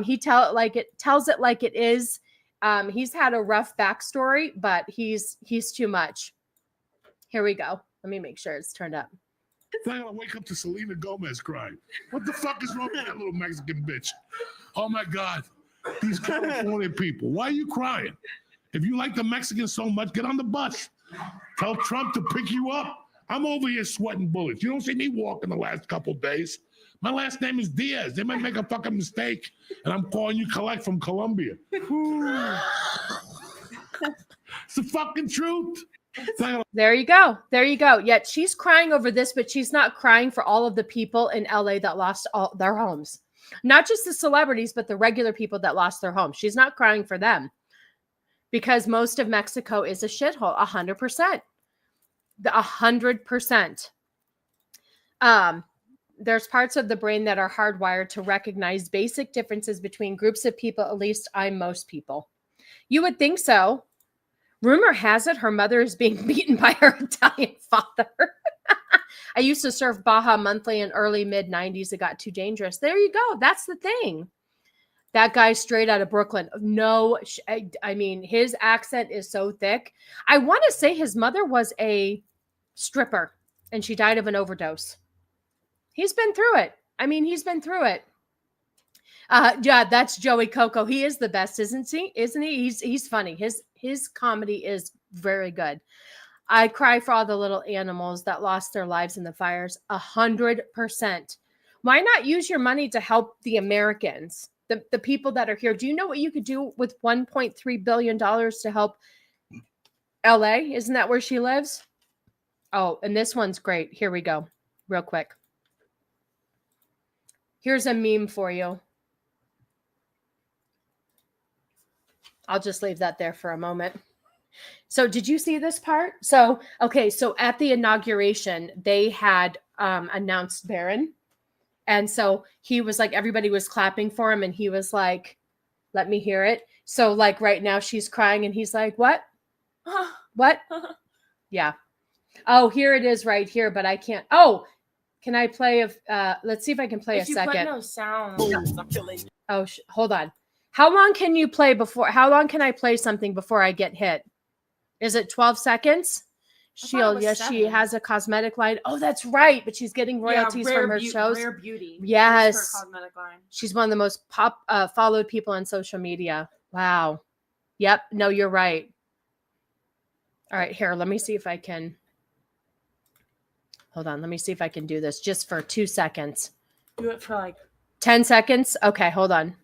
He tells it like it is. He's had a rough backstory, but he's too much. Here we go. Let me make sure it's turned up. I gotta wake up to Selena Gomez crying. What the fuck is wrong with that little Mexican bitch? Oh my God. These California people. Why are you crying? If you like the Mexicans so much, get on the bus. Tell Trump to pick you up. I'm over here sweating bullets. You don't see me walking the last couple days. My last name is Diaz. They might make a fucking mistake, and I'm calling you Collect from Colombia. It's the fucking truth. There you go. There you go. Yet she's crying over this, but she's not crying for all of the people in LA that lost all their homes. Not just the celebrities, but the regular people that lost their homes. She's not crying for them because most of Mexico is a shithole. 100%. 100%. There's parts of the brain that are hardwired to recognize basic differences between groups of people. At least I'm most people. You would think so. Rumor has it her mother is being beaten by her Italian father. I used to surf Baja monthly in early mid-90s. It got too dangerous. There you go. That's the thing. That guy's straight out of Brooklyn. No, I mean, his accent is so thick. I want to say his mother was a stripper and she died of an overdose. He's been through it. I mean, he's been through it. Yeah, that's Joey Coco. He is the best, isn't he? He's funny. His comedy is very good. I cry for all the little animals that lost their lives in the fires. 100%. Why not use your money to help the Americans, the people that are here? Do you know what you could do with $1.3 billion to help LA? Isn't that where she lives? Oh, and this one's great. Here we go. Real quick. Here's a meme for you. I'll just leave that there for a moment. So did you see this part? So, okay. So at the inauguration, they had announced Barron. And so he was like, everybody was clapping for him. And he was like, let me hear it. So like right now she's crying and he's like, what? What? Yeah. Oh, here it is right here, but I can't. Oh, can I play let's see if I can play a second. Put no sound. Oh, hold on. How long can you play before? How long can I play something before I get hit? Is it 12 seconds? Yes, 7. She has a cosmetic line. Oh, that's right. But she's getting royalties from her shows. Rare Beauty. Yes. Her cosmetic line. She's one of the most followed people on social media. Wow. Yep. No, you're right. All right. Here, let me see if I can. Hold on. Let me see if I can do this just for 2 seconds. Do it for like 10 seconds. Okay. Hold on.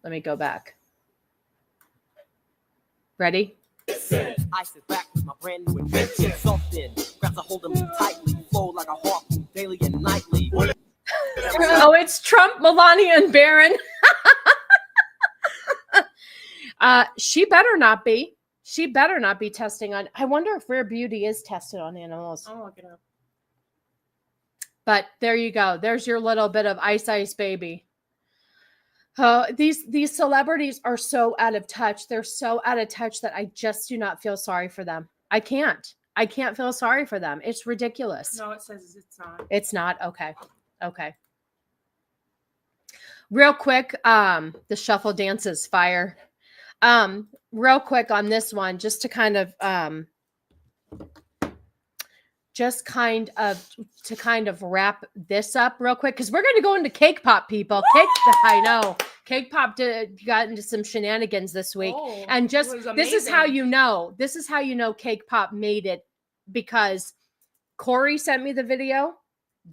Let me go back. Ready? I sit back with my brand new invention. Something grabs a hold of me tightly, flow like a harpoon daily and nightly. Oh, it's Trump, Melania, and Barron. She better not be. She better not be testing on. I wonder if Rare Beauty is tested on animals. I'll look it up. But there you go. There's your little bit of Ice Baby. These celebrities are so out of touch. They're so out of touch that I just do not feel sorry for them. I can't feel sorry for them. It's ridiculous. No, it says it's not. It's not. Okay. Okay. Real quick. The shuffle dance is fire. Real quick on this one, just to kind of wrap this up real quick, because we're going to go into cake pop, people. I know Cake Pop got into some shenanigans this week. Oh, And it was this is how amazing. you know. This is how you know Cake Pop made it, because Corey sent me the video.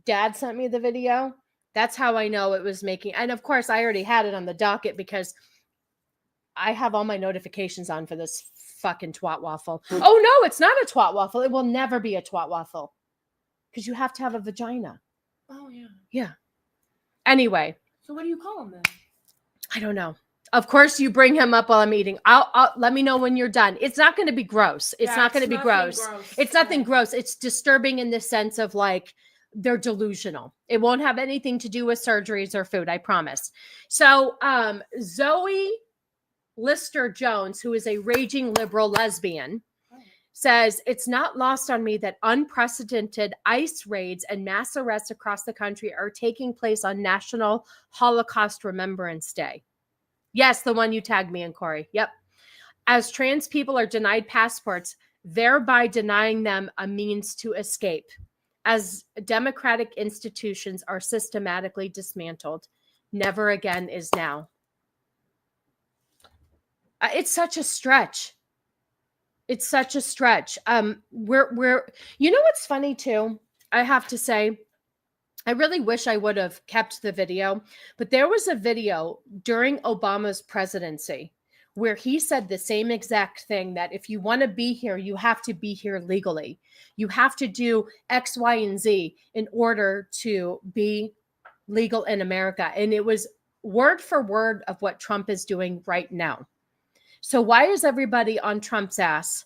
Dad sent me the video. That's how I know it was making. And of course, I already had it on the docket because I have all my notifications on for this fucking twat waffle. Oh no, it's not a twat waffle. It will never be a twat waffle because you have to have a vagina. Oh yeah. Yeah. Anyway, So what do you call him then? I don't know. Of course, you bring him up while I'm eating. I'll let me know when you're done. It's not going to be gross. It's Yeah, not going to be nothing gross. It's nothing Yeah. gross. It's disturbing in the sense of like they're delusional. It won't have anything to do with surgeries or food, I promise. So Zoe Lister Jones, who is a raging liberal lesbian, says it's not lost on me that unprecedented ICE raids and mass arrests across the country are taking place on National Holocaust Remembrance Day. Yes, the one you tagged me in, Corey. Yep. As trans people are denied passports, thereby denying them a means to escape. As democratic institutions are systematically dismantled, never again is now. It's such a stretch. It's such a stretch. We're you know what's funny too? I have to say, I really wish I would have kept the video, but there was a video during Obama's presidency where he said the same exact thing, that if you want to be here, you have to be here legally. You have to do X, Y, and Z in order to be legal in America. And it was word for word of what Trump is doing right now. So why is everybody on Trump's ass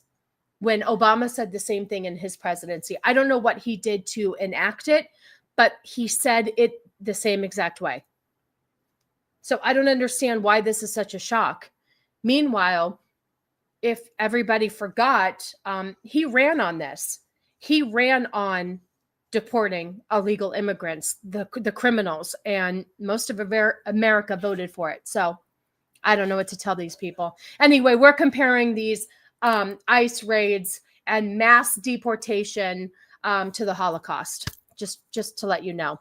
when Obama said the same thing in his presidency? I don't know what he did to enact it, but he said it the same exact way. So I don't understand why this is such a shock. Meanwhile, if everybody forgot, he ran on this. He ran on deporting illegal immigrants, the criminals, and most of America voted for it. So I don't know what to tell these people. Anyway, we're comparing these ICE raids and mass deportation to the Holocaust. Just to let you know.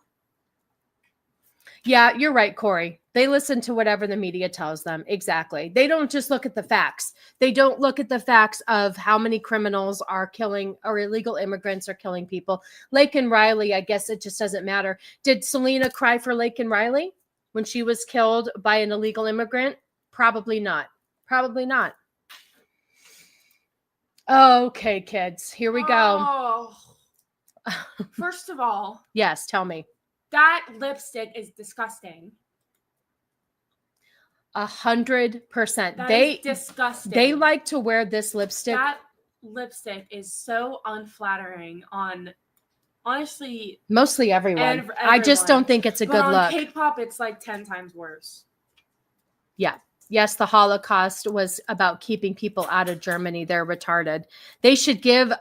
Yeah, you're right, Corey. They listen to whatever the media tells them. Exactly. They don't just look at the facts. They don't look at the facts of how many criminals are killing, or illegal immigrants are killing people. Laken Riley, I guess it just doesn't matter. Did Selena cry for Laken Riley when she was killed by an illegal immigrant? Probably not. Probably not. Okay, kids. Here we go. Oh. First of all, Yes, tell me. that lipstick is disgusting. 100%. That They is disgusting. They like to wear this lipstick. That lipstick is so unflattering on, honestly, Mostly everyone. I just don't think it's a but good on look. Cake Pop, it's like 10 times worse. Yeah. Yes, the Holocaust was about keeping people out of Germany. They're retarded. They should give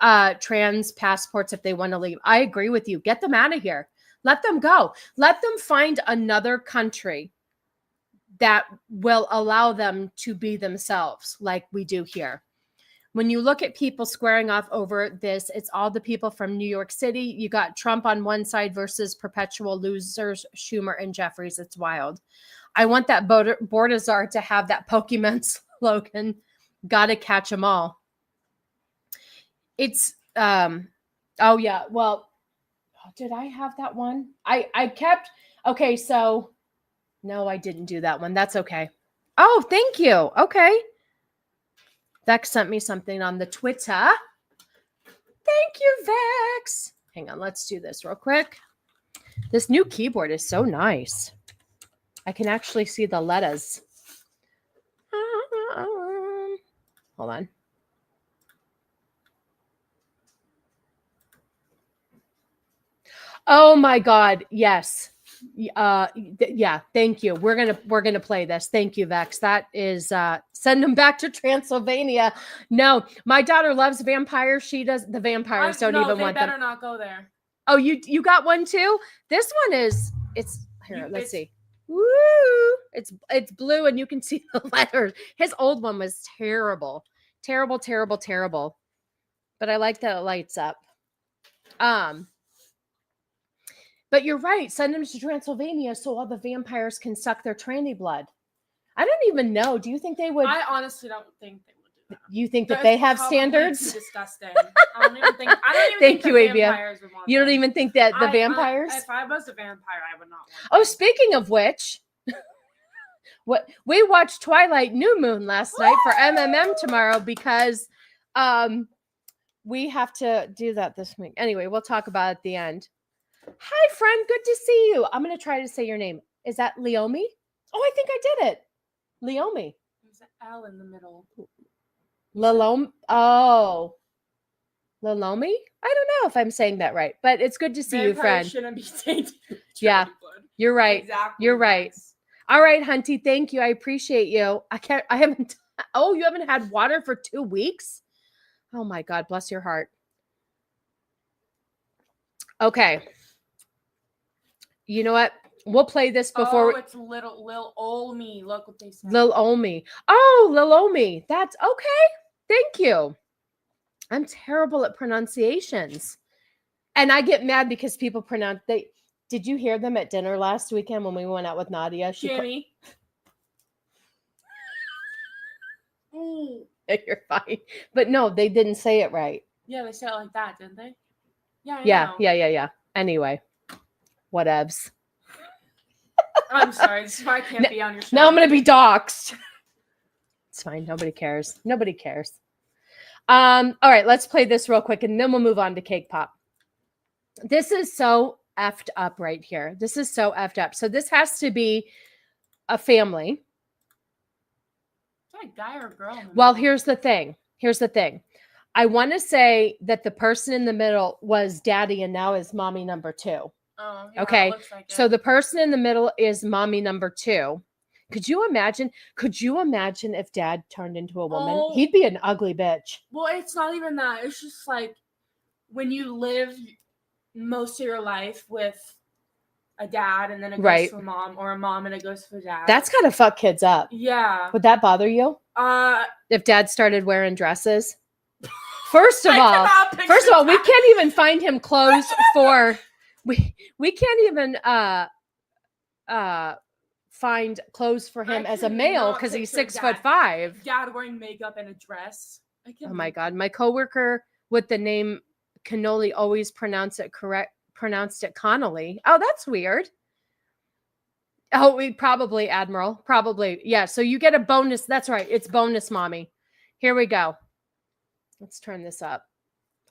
trans passports if they want to leave. I agree with you. Get them out of here. Let them go. Let them find another country that will allow them to be themselves like we do here. When you look at people squaring off over this, it's all the people from New York City. You got Trump on one side versus perpetual losers, Schumer and Jeffries. It's wild. I want that Bordazar to have that Pokemon slogan, gotta catch them all. It's, oh yeah, well, did I have that one? I kept, okay, so, no, I didn't do that one. That's okay. Oh, thank you. Okay. Vex sent me something on the Twitter. Thank you, Vex. Hang on, let's do this real quick. This new keyboard is so nice. I can actually see the letters. Hold on. Oh my God. Yes. Yeah. Thank you. We're going to play this. Thank you, Vex. That is, send them back to Transylvania. No, my daughter loves vampires. She does. The vampires don't even want them. They better not go there. Oh, you got one too? This one is, it's here. Let's see. Woo! It's blue and you can see the letters. His old one was terrible. Terrible, terrible, terrible. But I like that it lights up. But you're right. Send them to Transylvania so all the vampires can suck their tranny blood. I don't even know. Do you think they would? I honestly don't think they would do that. You think that That's they have probably standards? too disgusting. I don't even think. I don't even Thank think you, the Avia. vampires would want You don't them. even think that the vampires? If I was a vampire, I would not want. Oh, speaking of which, what we watched Twilight New Moon last night for MMM tomorrow because we have to do that this week. Anyway, we'll talk about it at the end. Hi, friend. Good to see you. I'm going to try to say your name. Is that Leomi? Oh, I think I did it. Leomi. There's an L in the middle. Lalome. Oh. Lalomi? I don't know if I'm saying that right, but it's good to see you, friend. Shouldn't be tainted. Yeah, you're right. Exactly. You're right. All right, Hunty. Thank you. I appreciate you. I haven't. Oh, you haven't had water for 2 weeks? Oh my God. Bless your heart. Okay. You know what? We'll play this before. Oh, it's Lil Olmi. Look what they said. Lil Olmi. Oh, Lil Olmi. That's okay. Thank you. I'm terrible at pronunciations. And I get mad because people pronounce they. Did you hear them at dinner last weekend when we went out with Nadia? Jimmy. You're fine. But no, they didn't say it right. Yeah, they said it like that, didn't they? Yeah. Yeah. Anyway, whatevs. I'm sorry. This is why I can't be on your show. Now I'm going to be doxxed. It's fine. Nobody cares. Nobody cares. All right, let's play this real quick and then we'll move on to Cake Pop. This is so effed up right here. This is so effed up. So this has to be a family. Is that a guy or a girl? Well, here's the thing. I want to say that the person in the middle was daddy and now is mommy number 2. Oh, yeah, okay. Like so the person in the middle is mommy number 2. Could you imagine if dad turned into a woman? Oh. He'd be an ugly bitch. Well, it's not even that. It's just like when you live most of your life with a dad and then it goes to a mom, or a mom and it goes to a dad. That's gotta fuck kids up. Yeah. Would that bother you? If dad started wearing dresses? First of all, we can't even find him clothes for we can't even find clothes for him as a male because he's 6'5". Dad wearing makeup and a dress. Oh my God. My coworker with the name Cannoli always pronounced it Connolly. Oh, that's weird. Oh, we probably Admiral. Probably. Yeah. So you get a bonus. That's right. It's bonus, mommy. Here we go. Let's turn this up.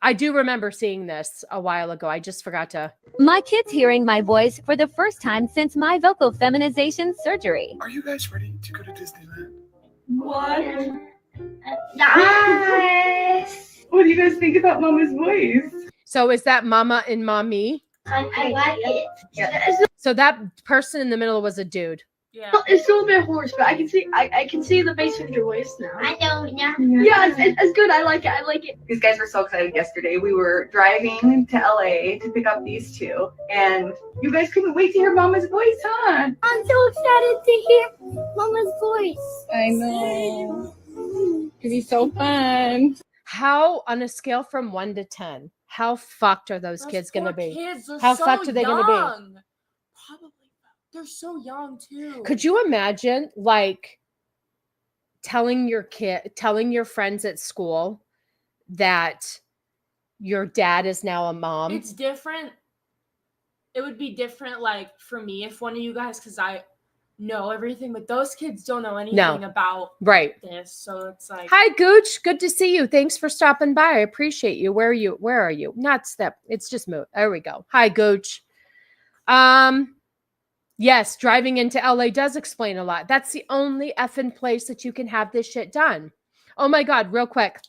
I do remember seeing this a while ago. I just forgot to. My kid's hearing my voice for the first time since my vocal feminization surgery. Are you guys ready to go to Disneyland? What? Nice. What do you guys think about Mama's voice? So is that Mama and Mommy? I like it. Yeah. So that person in the middle was a dude. Yeah. It's still a bit hoarse, but I can see the bass of your voice now. I know, yeah. Yeah, it's good. I like it. These guys were so excited yesterday. We were driving to LA to pick up these two, and You guys couldn't wait to hear Mama's voice, huh? I'm so excited to hear Mama's voice. I know. It'd be so fun. How, on a scale from 1 to 10, how fucked are those kids going to be? How fucked are they going to be? Probably. They're so young too. Could you imagine, like, telling your friends at school that your dad is now a mom? It's different. It would be different, like, for me, if one of you guys, because I know everything, but those kids don't know anything about this. So it's like, hi, Gooch. Good to see you. Thanks for stopping by. I appreciate you. Where are you? Not step. It's just move. There we go. Hi, Gooch. Yes, driving into LA does explain a lot. That's the only effing place that you can have this shit done. Oh my God, real quick.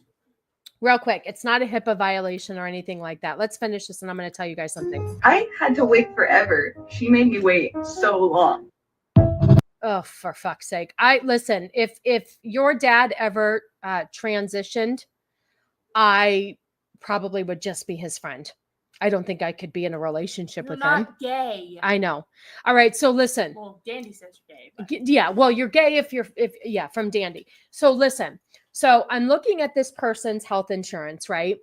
It's not a HIPAA violation or anything like that. Let's finish this and I'm going to tell you guys something. I had to wait forever. She made me wait so long. Oh, for fuck's sake. Listen, if your dad ever transitioned, I probably would just be his friend. I don't think I could be in a relationship with him. You're not gay. I know. All right. So listen. Well, Dandy says you're gay. But. Yeah. Well, you're gay from Dandy. So listen. So I'm looking at this person's health insurance, right?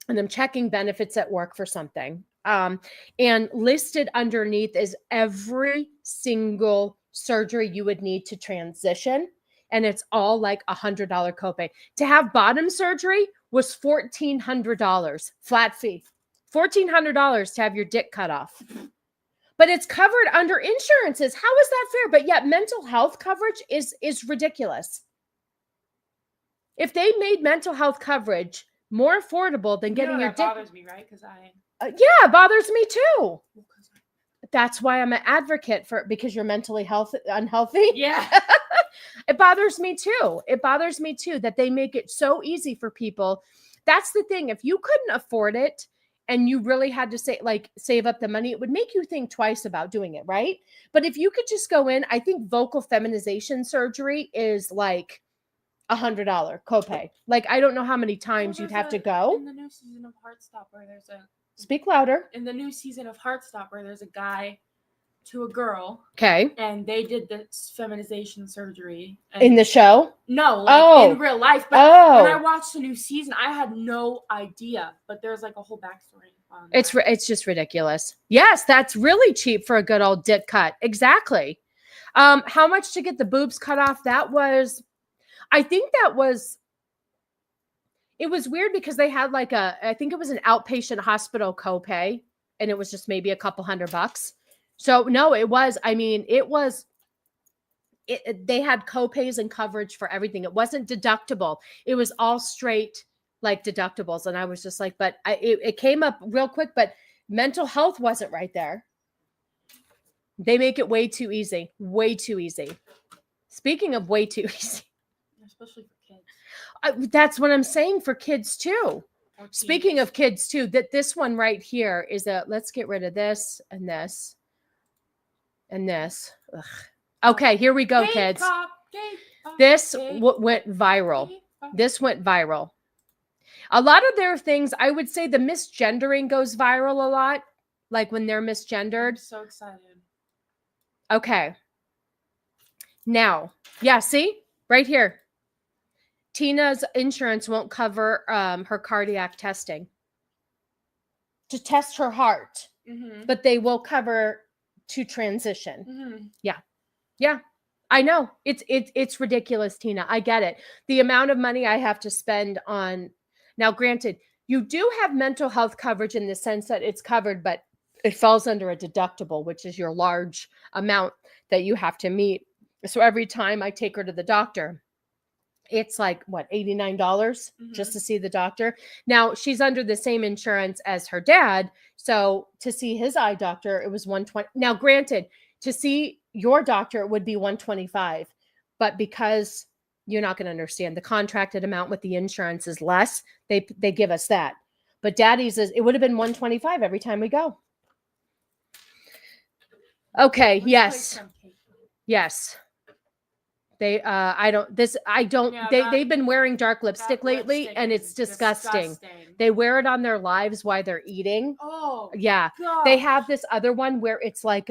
And I'm checking benefits at work for something. And listed underneath is every single surgery you would need to transition. And it's all like $100 copay. To have bottom surgery was $1,400 flat fee. $1,400 to have your dick cut off. But it's covered under insurances. How is that fair? But yet mental health coverage is ridiculous. If they made mental health coverage more affordable than getting your dick. That bothers me, right? Because yeah, it bothers me too. That's why I'm an advocate for, because you're mentally unhealthy. Yeah. It bothers me too. It bothers me too that they make it so easy for people. That's the thing. If you couldn't afford it and you really had to save up the money, it would make you think twice about doing it, right? But if you could just go in, I think vocal feminization surgery is like $100 copay. Like, I don't know how many times you'd have to go. In the new season of Heartstopper, Speak louder. In the new season of Heartstopper, there's a guy to a girl. Okay. And they did this feminization surgery. In the show? No, in real life. But when I watched the new season, I had no idea. But there's like a whole backstory. It's just ridiculous. Yes, that's really cheap for a good old dick cut. Exactly. How much to get the boobs cut off? It was weird because they had I think it was an outpatient hospital copay, and it was just maybe a couple $100. So no, they had copays and coverage for everything. It wasn't deductible. It was all straight like deductibles. And I was just like, but it came up real quick, but mental health wasn't right there. They make it way too easy. Way too easy. Speaking of way too easy. Especially for kids. That's what I'm saying, for kids too. Speaking of kids too, that this one right here is let's get rid of this and this and this. Ugh. Okay, here we go, kids. This went viral. This went viral. A lot of their things, I would say the misgendering goes viral a lot, like when they're misgendered. I'm so excited. Okay. Now, yeah, see? Right here. Tina's insurance won't cover her cardiac testing to test her heart, but they will cover to transition. Yeah. Yeah. I know. It's ridiculous, Tina. I get it. The amount of money I have to spend on. Now, granted, you do have mental health coverage in the sense that it's covered, but it falls under a deductible, which is your large amount that you have to meet. So every time I take her to the doctor, it's like, what, $89 just to see the doctor. Now, she's under the same insurance as her dad. So to see his eye doctor, it was $120. Now, granted, to see your doctor, it would be $125. But because you're not going to understand, the contracted amount with the insurance is less, they give us that. But daddy's it would have been $125 every time we go. Okay. Yes. Yes. They've been wearing dark lipstick lately, and it's disgusting. They wear it on their lives while they're eating. Oh, yeah. gosh. They have this other one where it's like,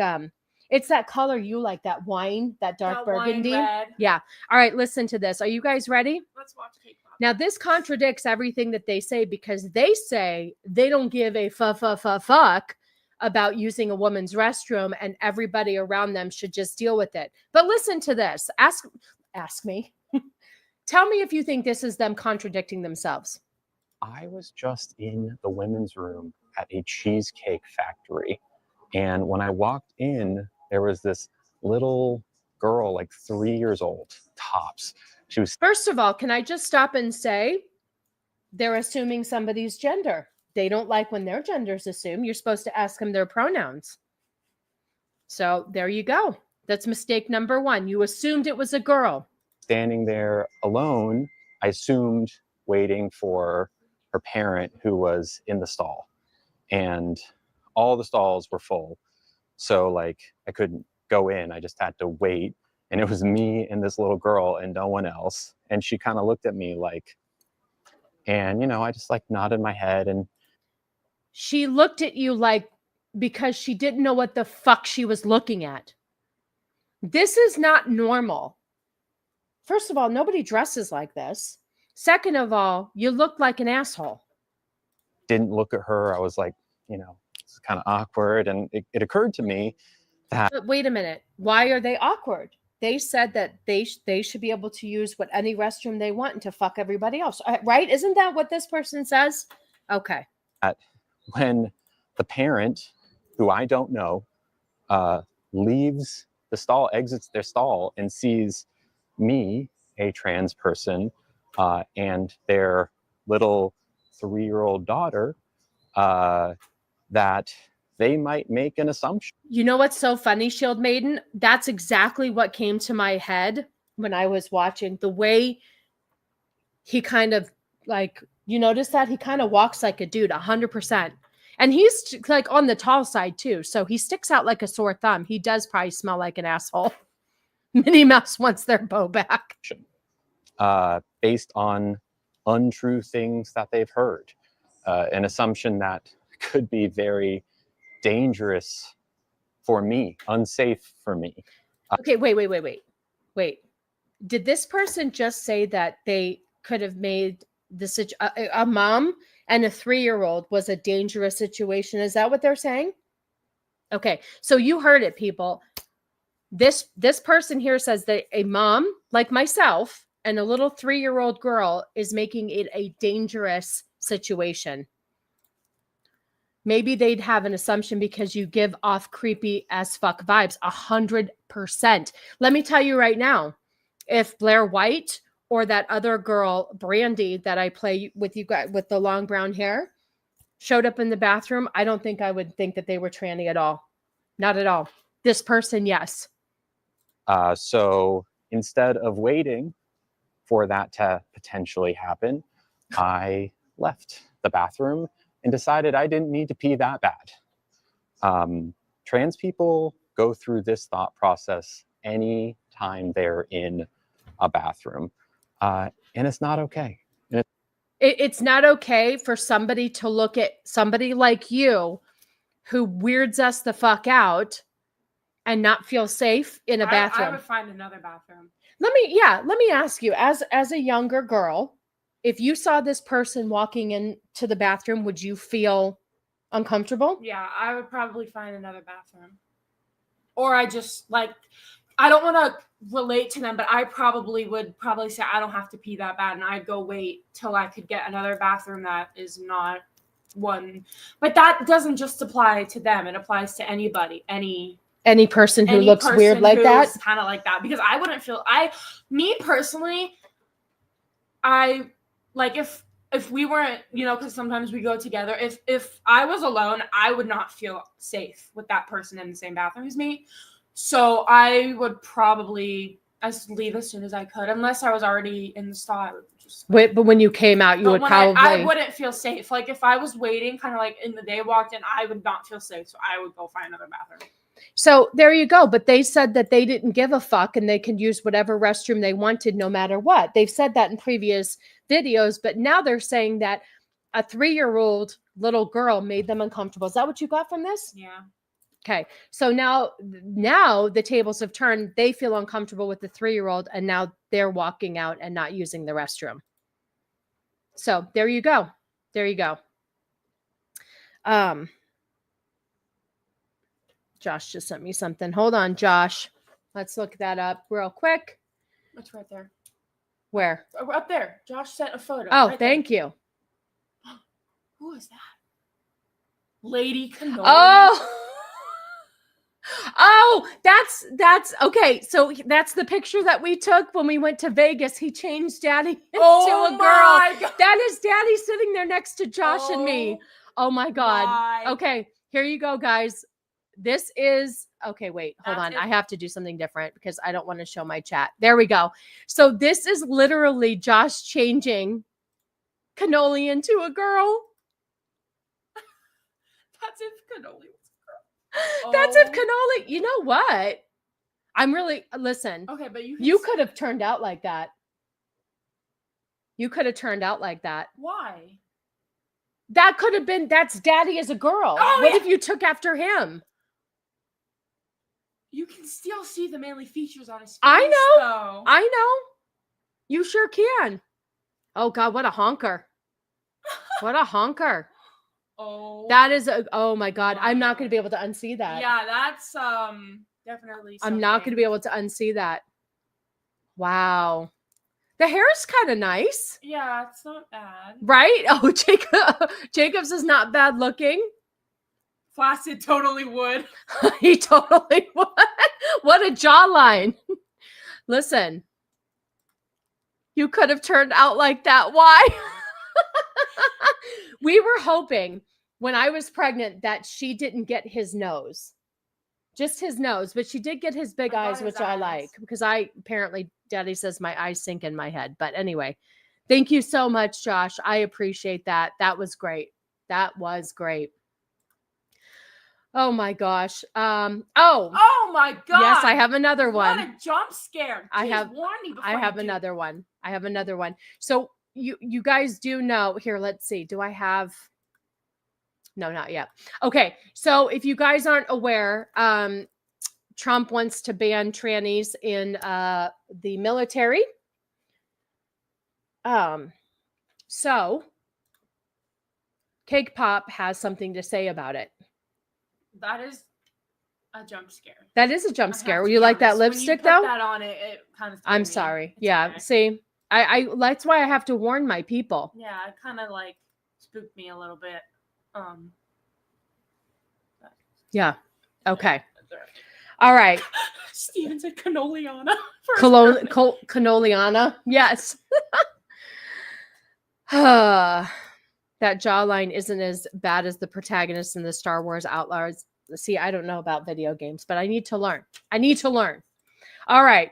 it's that color you like, that wine, that dark burgundy. Yeah. All right. Listen to this. Are you guys ready? Let's watch K-pop. Now, this contradicts everything that they say, because they say they don't give a fuck about using a woman's restroom, and everybody around them should just deal with it. But listen to this. Ask me. Tell me if you think this is them contradicting themselves. I was just in the women's room at a cheesecake factory, and when I walked in, there was this little girl, like 3 years old, tops. She was. First of all, can I just stop and say they're assuming somebody's gender? They don't like when their gender's assumed. You're supposed to ask them their pronouns. So there you go. That's mistake number one. You assumed it was a girl. Standing there alone, I assumed waiting for her parent, who was in the stall. And all the stalls were full. So like I couldn't go in. I just had to wait. And it was me and this little girl and no one else. And she kind of looked at me like, and I just like nodded my head. And she looked at you like, because she didn't know what the fuck she was looking at. This is not normal. First of all, nobody dresses like this. Second of all, you look like an asshole. Didn't look at her. I was like, it's kind of awkward. And it occurred to me that. But wait a minute. Why are they awkward? They said that they should be able to use what any restroom they want and to fuck everybody else, right? Isn't that what this person says? Okay. When the parent, who I don't know, leaves the stall, exits their stall, and sees me, a trans person, and their little 3-year-old daughter, that they might make an assumption. You know what's so funny, Shield Maiden? That's exactly what came to my head when I was watching. The way he kind of like, you notice that? He kind of walks like a dude, 100%. And he's like on the tall side too. So he sticks out like a sore thumb. He does probably smell like an asshole. Minnie Mouse wants their bow back. Based on untrue things that they've heard. An assumption that could be very dangerous for me, unsafe for me. Okay, wait. Did this person just say that they could have made a mom and a 3-year-old was a dangerous situation? Is that what they're saying? Okay, so you heard it, people. This person here says that a mom like myself and a little 3-year-old girl is making it a dangerous situation. Maybe they'd have an assumption because you give off creepy as fuck vibes. 100%. Let me tell you right now, if Blair White or that other girl, Brandy, that I play with you guys with the long brown hair, showed up in the bathroom, I don't think I would think that they were tranny at all. Not at all. This person, yes. So instead of waiting for that to potentially happen, I left the bathroom and decided I didn't need to pee that bad. Trans people go through this thought process any time they're in a bathroom, and it's not okay. It's not okay for somebody to look at somebody like you who weirds us the fuck out and not feel safe in a bathroom. I would find another bathroom. Let me ask you, as a younger girl, if you saw this person walking into the bathroom, would you feel uncomfortable? Yeah, I would probably find another bathroom. Or I just I don't want to relate to them, but I would say I don't have to pee that bad, and I'd go wait till I could get another bathroom that is not one. But that doesn't just apply to them; it applies to anybody, any person who looks weird like that, kind of like that. Because I wouldn't feel me personally. I like if we weren't, because sometimes we go together. If I was alone, I would not feel safe with that person in the same bathroom as me. So I would probably leave as soon as I could, unless I was already in the stall. I would just wait, but when you came out, you would probably. I wouldn't feel safe. Like if I was waiting, kind of like in the day, walked in, I would not feel safe. So I would go find another bathroom. So there you go. But they said that they didn't give a fuck and they could use whatever restroom they wanted, no matter what. They've said that in previous videos, but now they're saying that a 3-year-old little girl made them uncomfortable. Is that what you got from this? Yeah. Okay. So now the tables have turned. They feel uncomfortable with the 3-year-old, and now they're walking out and not using the restroom. So there you go. There you go. Josh just sent me something. Hold on, Josh. Let's look that up real quick. It's right there. Where? Up there. Josh sent a photo. Oh, right thank you. Who is that? Lady Cannoli. Oh, that's okay. So that's the picture that we took when we went to Vegas. He changed Daddy into a girl. God. That is Daddy sitting there next to Josh and me. Oh my God. My. Okay, here you go, guys. This is okay. Wait, hold on. I have to do something different because I don't want to show my chat. There we go. So this is literally Josh changing Cannoli into a girl. That's if Cannoli was a girl. That's if Cannoli. You know what? I'm really listen. Okay, but you could have turned out like that. You could have turned out like that. Why? That could have been. That's Daddy as a girl. Oh, what yeah. if you took after him? You can still see the manly features on his face. I know. Though. I know. You sure can. Oh God, what a honker! What a honker! Oh, that is a. Oh my God, I'm not going to be able to unsee that. Yeah, that's Definitely. I'm not going to be able to unsee that. Wow. The hair is kind of nice. Yeah, it's not bad. Right? Oh, Jacobs is not bad looking. Flaccid totally would. He totally would. What a jawline. Listen, you could have turned out like that. Why? We were hoping when I was pregnant that she didn't get his nose. Just his nose, but she did get his big eyes, which I like, because apparently Daddy says my eyes sink in my head. But anyway, thank you so much, Josh. I appreciate that. That was great. That was great. Oh my gosh. Oh my God. Yes, I have another one. What a jump scare. I have another one. I have another one. So you guys do know here. Let's see. Do I have? No, not yet. Okay. So if you guys aren't aware, Trump wants to ban trannies in the military. So Cake Pop has something to say about it. That is a jump scare. That is a jump scare. You like that lipstick when you put though? that on it kind of. I'm sorry. Yeah. Okay. See, I that's why I have to warn my people. Yeah, it kind of like spooked me a little bit. Yeah. Okay. All right. Steven said cannoliana. Cannoliana. Yes. That jawline isn't as bad as the protagonist in the Star Wars Outlaws. See, I don't know about video games, but I need to learn. All right.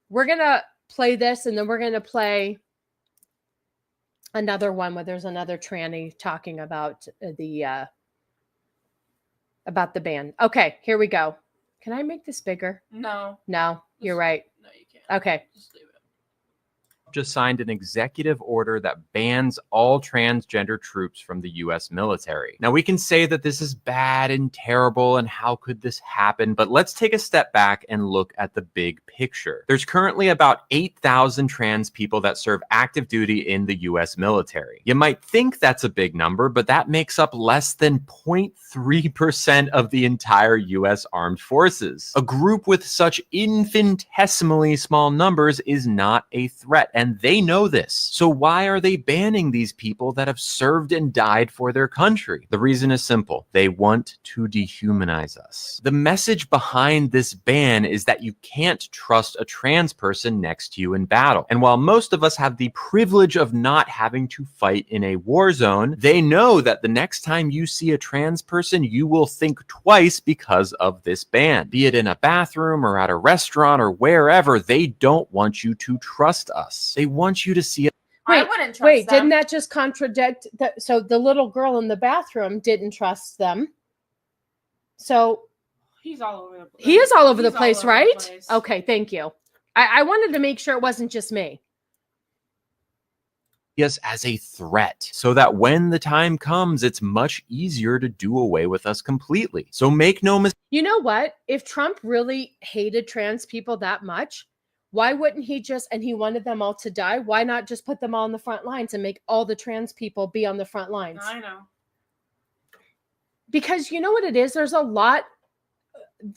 We're going to play this, and then we're going to play another one where there's another tranny talking about the ban. Okay, here we go. Can I make this bigger? No. No, you're right. No, you can't. Okay. Just signed an executive order that bans all transgender troops from the US military. Now, we can say that this is bad and terrible and how could this happen, but let's take a step back and look at the big picture. There's currently about 8,000 trans people that serve active duty in the US military. You might think that's a big number, but that makes up less than 0.3% of the entire US armed forces. A group with such infinitesimally small numbers is not a threat, and they know this. So why are they banning these people that have served and died for their country? The reason is simple. They want to dehumanize us. The message behind this ban is that you can't trust a trans person next to you in battle. And while most of us have the privilege of not having to fight in a war zone, they know that the next time you see a trans person, you will think twice because of this ban. Be it in a bathroom or at a restaurant or wherever, they don't want you to trust us. They want you to see it. I wouldn't trust them. Didn't that just contradict that? So the little girl in the bathroom didn't trust them. So he's all over the place. He is all over the place, right? Okay, thank you. I wanted to make sure it wasn't just me. Us as a threat so that when the time comes, it's much easier to do away with us completely. So make no mistake. You know what? If Trump really hated trans people that much, why wouldn't he and he wanted them all to die? Why not just put them all on the front lines and make all the trans people be on the front lines? I know. Because you know what it is? There's a lot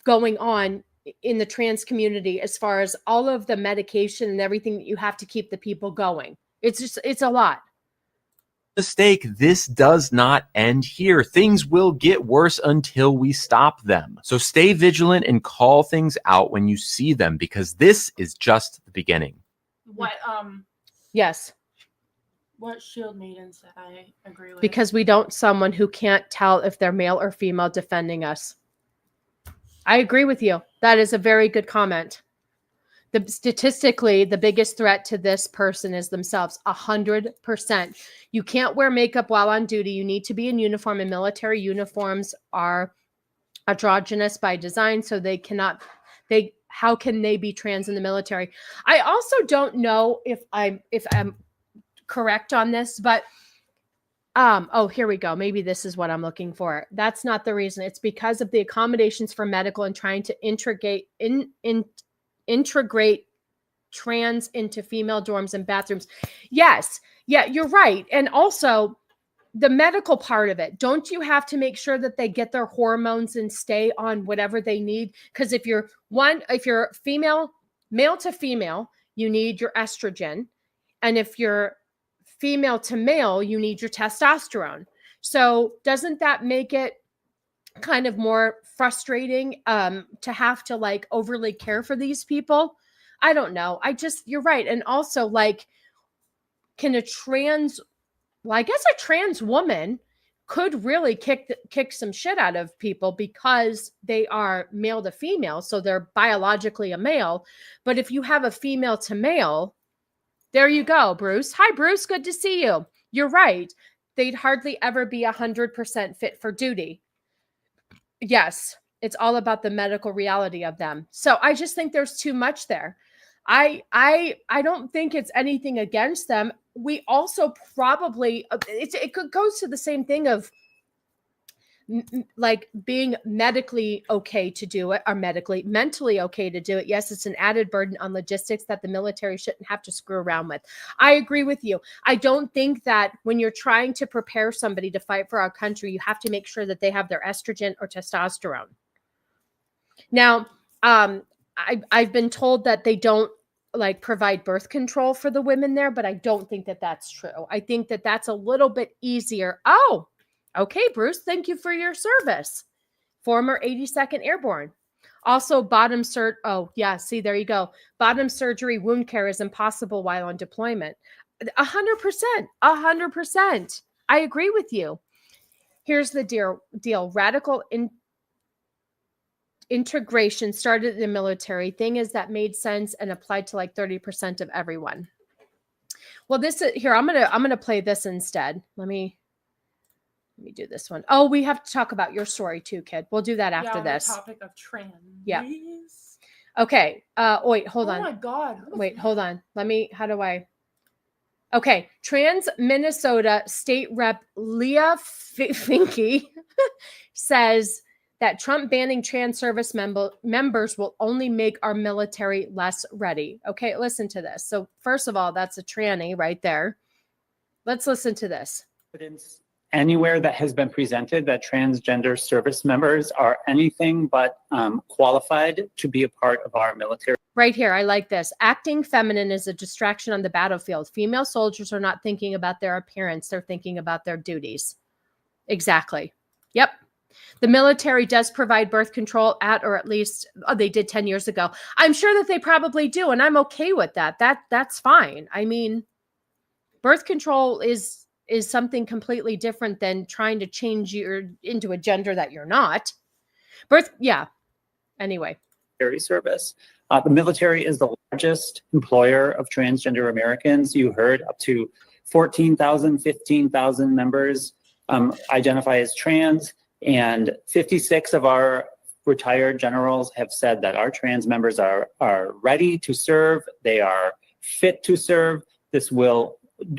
going on in the trans community as far as all of the medication and everything that you have to keep the people going. It's a lot. Mistake, this does not end here. Things will get worse until we stop them. So stay vigilant and call things out when you see them, because this is just the beginning. What Yes. What Shield Maiden said, I agree with. Because we don't someone who can't tell if they're male or female defending us. I agree with you. That is a very good comment. Statistically, the biggest threat to this person is themselves, 100%. You can't wear makeup while on duty. You need to be in uniform, and military uniforms are androgynous by design, so how can they be trans in the military? I also don't know if I'm correct on this, but oh, here we go. Maybe this is what I'm looking for. That's not the reason. It's because of the accommodations for medical and trying to integrate trans into female dorms and bathrooms. Yes. Yeah, you're right. And also, the medical part of it, don't you have to make sure that they get their hormones and stay on whatever they need? Because if you're female, male to female, you need your estrogen. And if you're female to male, you need your testosterone. So doesn't that make it kind of more frustrating to have to like overly care for these people? I don't know. You're right. And also, like, can a trans woman could really kick some shit out of people because they are male to female, so they're biologically a male. But if you have a female to male, there you go, Bruce. Hi, Bruce. Good to see you. You're right. They'd hardly ever be 100% fit for duty. Yes, it's all about the medical reality of them. So I just think there's too much there. I don't think it's anything against them. We also probably, it goes to the same thing of like being medically okay to do it, or mentally okay to do it. Yes, it's an added burden on logistics that the military shouldn't have to screw around with. I agree with you. I don't think that when you're trying to prepare somebody to fight for our country, you have to make sure that they have their estrogen or testosterone. Now, I've been told that they don't like provide birth control for the women there, but I don't think that that's true. I think that that's a little bit easier. Oh, okay, Bruce, thank you for your service. Former 82nd Airborne. Also, oh, yeah, see, there you go. Bottom surgery wound care is impossible while on deployment. 100%. I agree with you. Here's the deal. Radical integration started in the military. Thing is that made sense and applied to like 30% of everyone. Well, this is here. I'm gonna play this instead. Let me do this one. Oh, we have to talk about your story too, kid. We'll do that after this. The topic of trans. Yeah. Okay. Wait, hold on. Oh my God. Wait, hold on. Okay. Trans Minnesota State Rep Leah Finke says that Trump banning trans service members will only make our military less ready. Okay, listen to this. So first of all, that's a tranny right there. Let's listen to this. Evidence anywhere that has been presented that transgender service members are anything but qualified to be a part of our military. Right here, I like this. Acting feminine is a distraction on the battlefield. Female soldiers are not thinking about their appearance. They're thinking about their duties. Exactly. Yep. The military does provide birth control or at least they did 10 years ago. I'm sure that they probably do, and I'm okay with that. That's fine. I mean, birth control is something completely different than trying to change you into a gender that you're not. Yeah. Anyway. Service. The military is the largest employer of transgender Americans. You heard up to 14,000, 15,000 members identify as trans. And 56 of our retired generals have said that our trans members are ready to serve. They are fit to serve. This will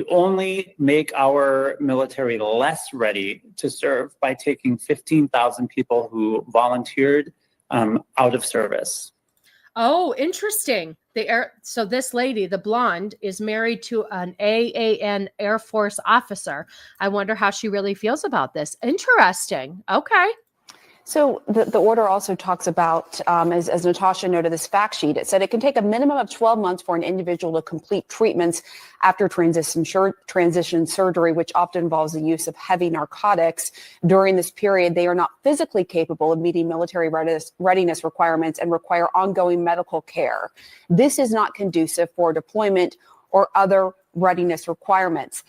only make our military less ready to serve by taking 15,000 people who volunteered out of service. Oh, interesting. So this lady, the blonde, is married to an AAN Air Force officer. I wonder how she really feels about this. Interesting. Okay. So the order also talks about, as Natasha noted, this fact sheet. It said it can take a minimum of 12 months for an individual to complete treatments after transition surgery, which often involves the use of heavy narcotics. During this period, they are not physically capable of meeting military readiness requirements and require ongoing medical care. This is not conducive for deployment or other readiness requirements.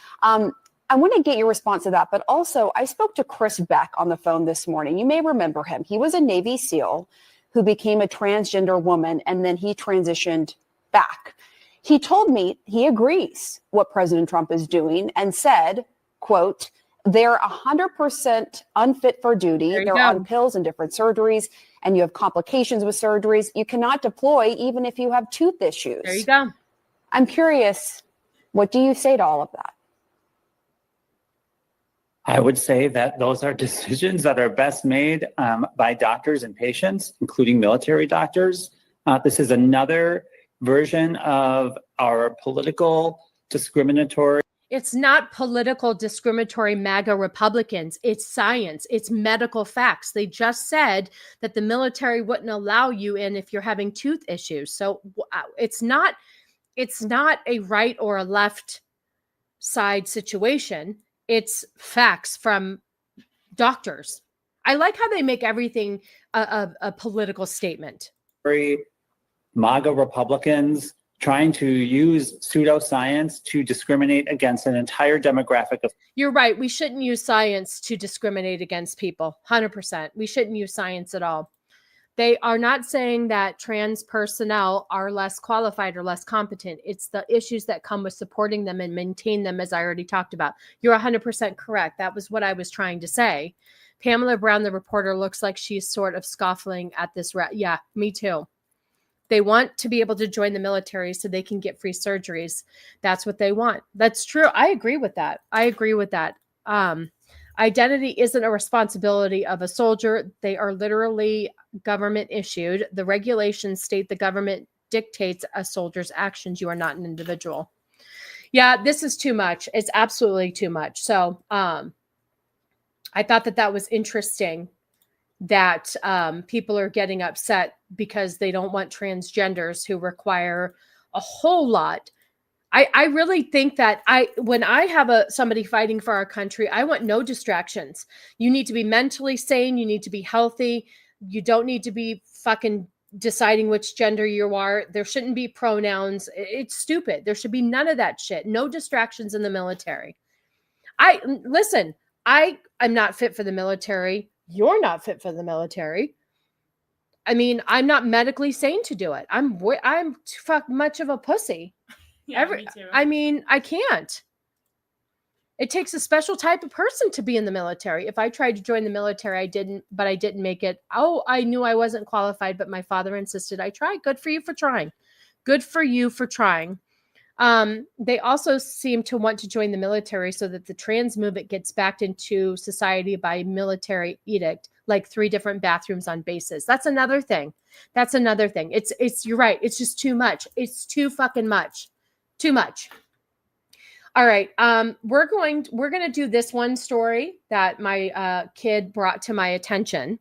I want to get your response to that, but also I spoke to Chris Beck on the phone this morning. You may remember him. He was a Navy SEAL who became a transgender woman, and then he transitioned back. He told me he agrees what President Trump is doing and said, quote, they're 100% unfit for duty. They're on pills and different surgeries, and you have complications with surgeries. You cannot deploy even if you have tooth issues. There you go. I'm curious, what do you say to all of that? I would say that those are decisions that are best made by doctors and patients, including military doctors. This is another version of our political discriminatory. It's not political discriminatory MAGA Republicans. It's science. It's medical facts. They just said that the military wouldn't allow you in if you're having tooth issues. So it's not a right or a left side situation. It's facts from doctors. I like how they make everything a political statement. MAGA Republicans trying to use pseudoscience to discriminate against an entire demographic of. You're right. We shouldn't use science to discriminate against people. 100%. We shouldn't use science at all. They are not saying that trans personnel are less qualified or less competent. It's the issues that come with supporting them and maintain them, as I already talked about. You're 100% correct. That was what I was trying to say. Pamela Brown, the reporter, looks like she's sort of scoffing at this. Yeah, me too. They want to be able to join the military so they can get free surgeries. That's what they want. That's true. I agree with that. Identity isn't a responsibility of a soldier. They are literally government issued. The regulations state the government dictates a soldier's actions. You are not an individual. Yeah, this is too much. It's absolutely too much. So I thought that was interesting that people are getting upset because they don't want transgenders who require a whole lot. I really think that when I have somebody fighting for our country, I want no distractions. You need to be mentally sane. You need to be healthy. You don't need to be fucking deciding which gender you are. There shouldn't be pronouns. It's stupid. There should be none of that shit. No distractions in the military. Listen, I am not fit for the military. You're not fit for the military. I mean, I'm not medically sane to do it. I'm too much of a pussy. Yeah, me too. I mean, I can't. It takes a special type of person to be in the military. If I tried to join the military, I didn't make it. Oh, I knew I wasn't qualified, but my father insisted I try. Good for you for trying. Good for you for trying. They also seem to want to join the military so that the trans movement gets backed into society by military edict, like 3 different bathrooms on bases. That's another thing. It's you're right. It's just too much. It's too fucking much. Too much. All right. We're going to do this one story that my kid brought to my attention.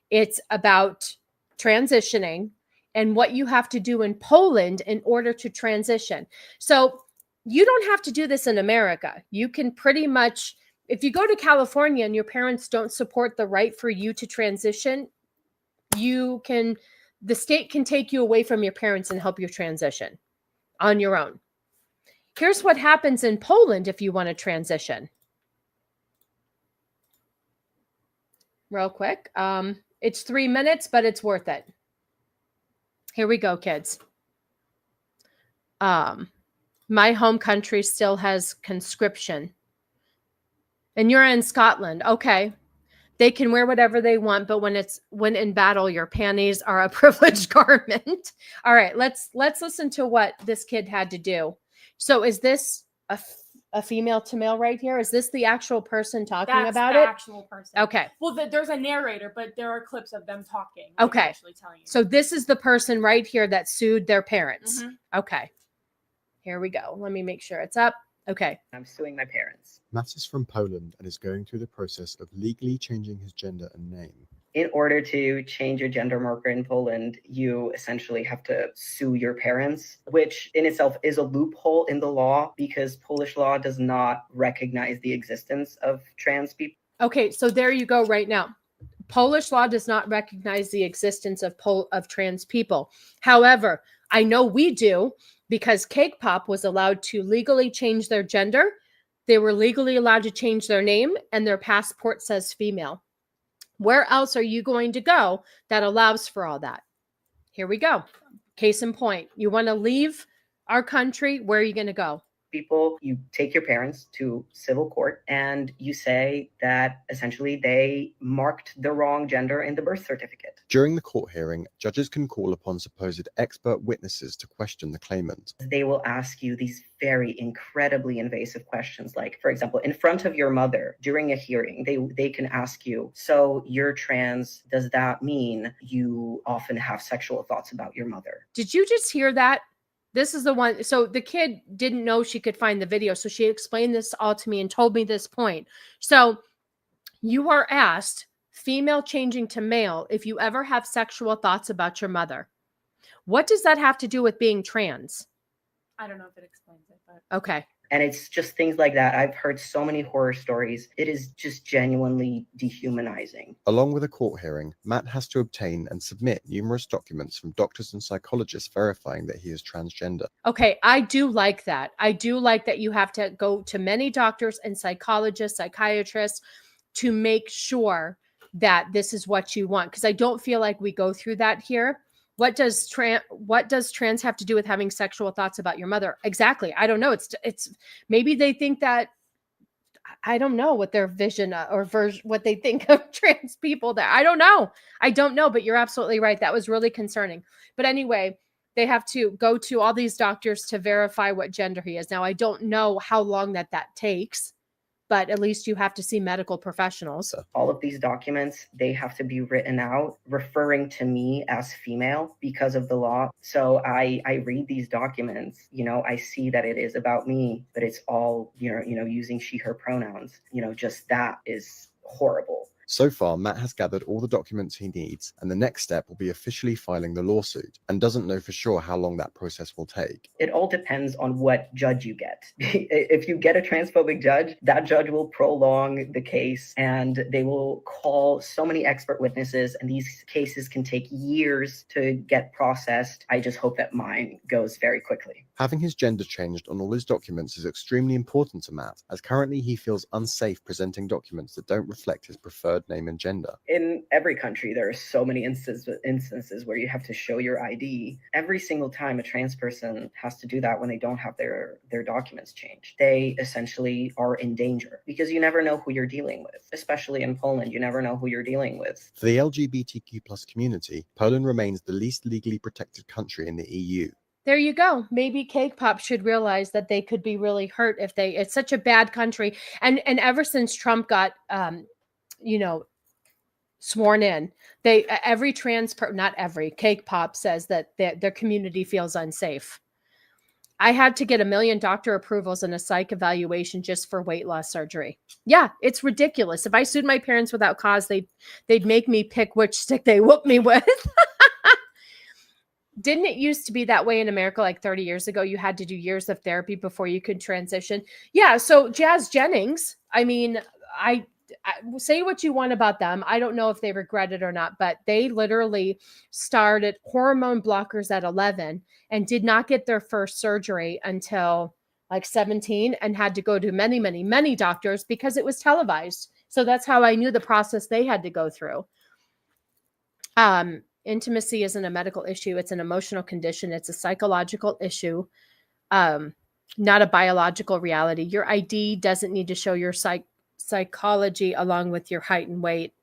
It's about transitioning and what you have to do in Poland in order to transition. So you don't have to do this in America. You can pretty much, if you go to California and your parents don't support the right for you to transition, the state can take you away from your parents and help you transition on your own. Here's what happens in Poland if you want to transition. Real quick. It's 3 minutes, but it's worth it. Here we go, kids. My home country still has conscription. And you're in Scotland. Okay. They can wear whatever they want, but when in battle, your panties are a privileged garment. All right, let's listen to what this kid had to do. So is this a female to male right here? Is this the actual person talking about it? That's the actual person. Okay. Well, there's a narrator, but there are clips of them talking. Okay. Actually telling you. So this is the person right here that sued their parents. Mm-hmm. Okay. Here we go. Let me make sure it's up. Okay. I'm suing my parents. Matt is from Poland and is going through the process of legally changing his gender and name. In order to change your gender marker in Poland, you essentially have to sue your parents, which in itself is a loophole in the law because Polish law does not recognize the existence of trans people. Okay, so there you go right now. Polish law does not recognize the existence of trans people. However, I know we do because Cake Pop was allowed to legally change their gender. They were legally allowed to change their name and their passport says female. Where else are you going to go that allows for all that? Here we go. Case in point. You want to leave our country? Where are you going to go? People, you take your parents to civil court and you say that essentially they marked the wrong gender in the birth certificate. During the court hearing, judges can call upon supposed expert witnesses to question the claimant. They will ask you these very incredibly invasive questions. Like, for example, in front of your mother during a hearing, they can ask you, so you're trans, does that mean you often have sexual thoughts about your mother? Did you just hear that? This is the one. So the kid didn't know she could find the video. So she explained this all to me and told me this point. So you are asked, female changing to male, if you ever have sexual thoughts about your mother. What does that have to do with being trans? I don't know if it explains it, but Okay. And it's just things like that. I've heard so many horror stories. It is just genuinely dehumanizing. Along with a court hearing, Matt has to obtain and submit numerous documents from doctors and psychologists verifying that he is transgender. Okay, I do like that. I do like that you have to go to many doctors and psychologists, psychiatrists to make sure that this is what you want. Because I don't feel like we go through that here. What does trans have to do with having sexual thoughts about your mother? Exactly. I don't know. It's maybe they think that, I don't know what their vision what they think of trans people there. I don't know, but you're absolutely right. That was really concerning. But anyway, they have to go to all these doctors to verify what gender he is. Now, I don't know how long that takes, but at least you have to see medical professionals. All of these documents, they have to be written out referring to me as female because of the law. So I read these documents, I see that it is about me, but it's all, using she, her pronouns, just that is horrible. So far, Matt has gathered all the documents he needs, and the next step will be officially filing the lawsuit, and doesn't know for sure how long that process will take. It all depends on what judge you get. If you get a transphobic judge, that judge will prolong the case, and they will call so many expert witnesses, and these cases can take years to get processed. I just hope that mine goes very quickly. Having his gender changed on all his documents is extremely important to Matt, as currently he feels unsafe presenting documents that don't reflect his preferred name and gender. In every country, there are so many instances where you have to show your ID. Every single time a trans person has to do that when they don't have their documents changed, they essentially are in danger because you never know who you're dealing with. Especially in Poland, you never know who you're dealing with. For the LGBTQ+ community, Poland remains the least legally protected country in the EU. There you go. Maybe Cake Pop should realize that they could be really hurt if it's such a bad country. And ever since Trump got, sworn in, every trans not every, Cake Pop says that their community feels unsafe. I had to get 1 million doctor approvals and a psych evaluation just for weight loss surgery. Yeah, it's ridiculous. If I sued my parents without cause, they'd make me pick which stick they whoop me with. Didn't it used to be that way in America like 30 years ago? You had to do years of therapy before you could transition. Yeah. So Jazz Jennings, I mean, I say what you want about them. I don't know if they regret it or not, but they literally started hormone blockers at 11 and did not get their first surgery until like 17 and had to go to many, many, many doctors because it was televised. So that's how I knew the process they had to go through. Intimacy isn't a medical issue. It's an emotional condition. It's a psychological issue, not a biological reality. Your ID doesn't need to show your psychology along with your height and weight.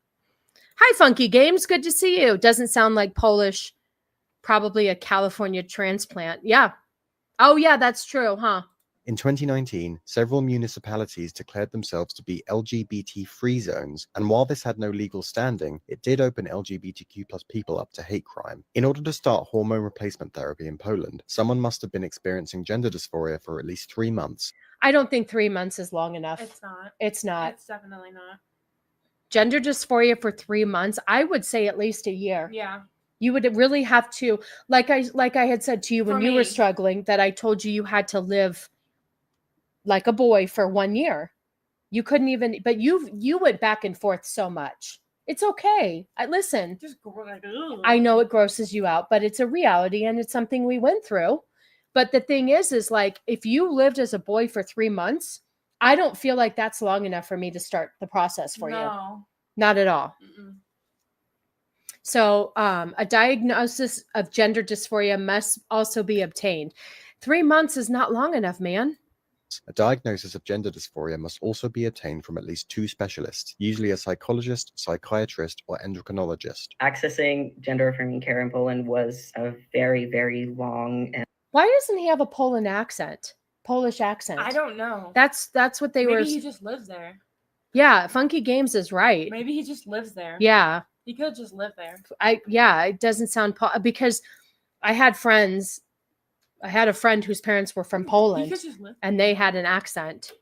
Hi, Funky Games. Good to see you. Doesn't sound like Polish. Probably a California transplant. Yeah. Oh, yeah, that's true, huh? In 2019, several municipalities declared themselves to be LGBT-free zones, and while this had no legal standing, it did open LGBTQ+ people up to hate crime. In order to start hormone replacement therapy in Poland, someone must have been experiencing gender dysphoria for at least 3 months. I don't think 3 months is long enough. It's not. It's not. It's definitely not. Gender dysphoria for 3 months, I would say at least a year. Yeah. You would really have to, like I had said to you when you were struggling, that I told you had to live like a boy for 1 year. You couldn't even, but you went back and forth so much. It's okay. Listen, I know it grosses you out, but it's a reality and it's something we went through. But the thing is like, if you lived as a boy for 3 months, I don't feel like that's long enough for me to start the process for you. Not at all. Mm-mm. So a diagnosis of gender dysphoria must also be obtained. 3 months is not long enough, man. A diagnosis of gender dysphoria must also be obtained from at least 2 specialists, usually a psychologist, psychiatrist, or endocrinologist. Accessing gender-affirming care in Poland was a very, very long and... Why doesn't he have a Polish accent? I don't know. That's what they were. Maybe he just lives there. Yeah, Funky Games is right. Maybe he just lives there. Yeah. He could just live there. It doesn't sound because I had friends I had a friend whose parents were from Poland and they had an accent.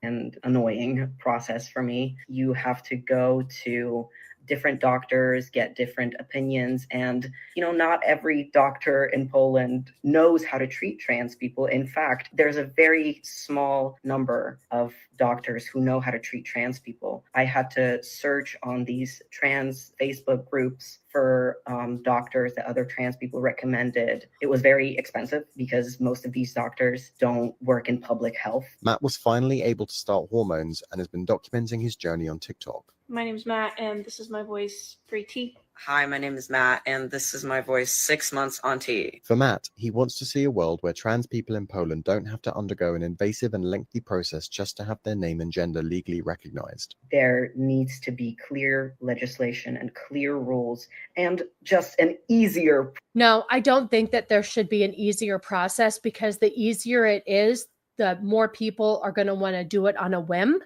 And annoying process for me. You have to go to different doctors, get different opinions, and not every doctor in Poland knows how to treat trans people. In fact, there's a very small number of doctors who know how to treat trans people. I had to search on these trans Facebook groups for doctors that other trans people recommended. It was very expensive because most of these doctors don't work in public health. Matt was finally able to start hormones and has been documenting his journey on TikTok. My name is Matt, and this is my voice 3T. Hi, my name is Matt, and this is my voice 6 months on T. For Matt, he wants to see a world where trans people in Poland don't have to undergo an invasive and lengthy process just to have their name and gender legally recognized. There needs to be clear legislation and clear rules and just an easier. No, I don't think that there should be an easier process, because the easier it is, the more people are going to want to do it on a whim.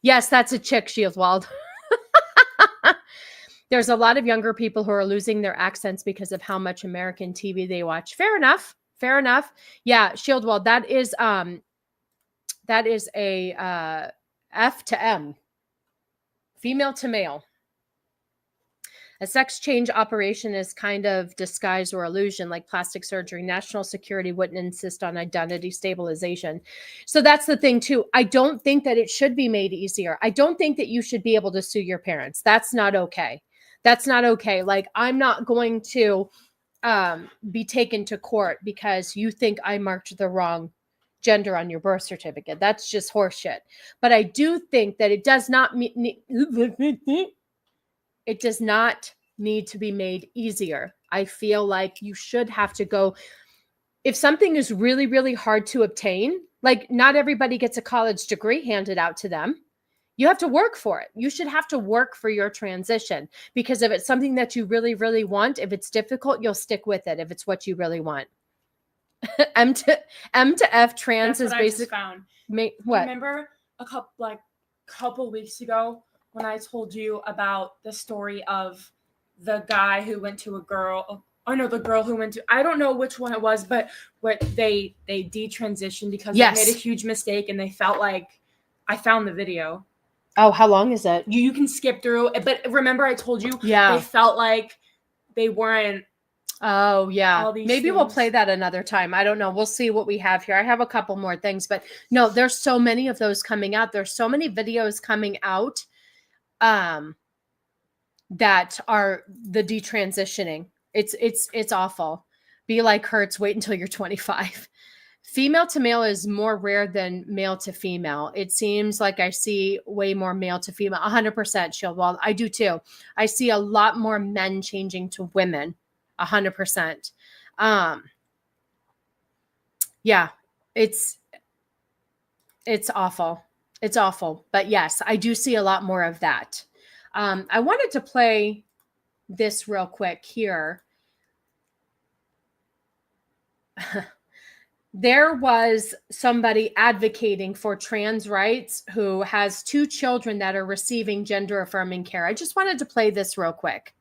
Yes, that's a chick, Shieldwald. There's a lot of younger people who are losing their accents because of how much American TV they watch. Fair enough. Fair enough. Yeah, Shieldwald, that is a F to M. Female to male. A sex change operation is kind of disguise or illusion, like plastic surgery. National security wouldn't insist on identity stabilization. So that's the thing too. I don't think that it should be made easier. I don't think that you should be able to sue your parents. That's not okay. That's not okay. Like, I'm not going to be taken to court because you think I marked the wrong gender on your birth certificate. That's just horseshit. But I do think that it does not it does not need to be made easier. I feel like you should have to go. If something is really, really hard to obtain, like, not everybody gets a college degree handed out to them. You have to work for it. You should have to work for your transition, because if it's something that you really, really want, if it's difficult, you'll stick with it if it's what you really want. M to F trans is basically found. What? Remember a couple weeks ago when I told you about the story of the guy who went to a girl, the girl who went to, I don't know which one it was, but what they detransitioned because they made a huge mistake and they felt like, I found the video. Oh, how long is it? You can skip through it, but remember I told you they felt like they weren't. Oh, yeah. Maybe we'll things. play that another time. I don't know. We'll see what we have here. I have a couple more things, but no, there's so many of those coming out. There's so many videos coming out that are the detransitioning. It's awful. Be like Hertz, wait until you're 25. Female to male is more rare than male to female. It seems like I see way more male to female. 100% Shieldwald. I do too. I see a lot more men changing to women. 100%. Yeah, it's awful. It's awful. But yes, I do see a lot more of that. I wanted to play this real quick here. There was somebody advocating for trans rights who has 2 children that are receiving gender affirming care. I just wanted to play this real quick.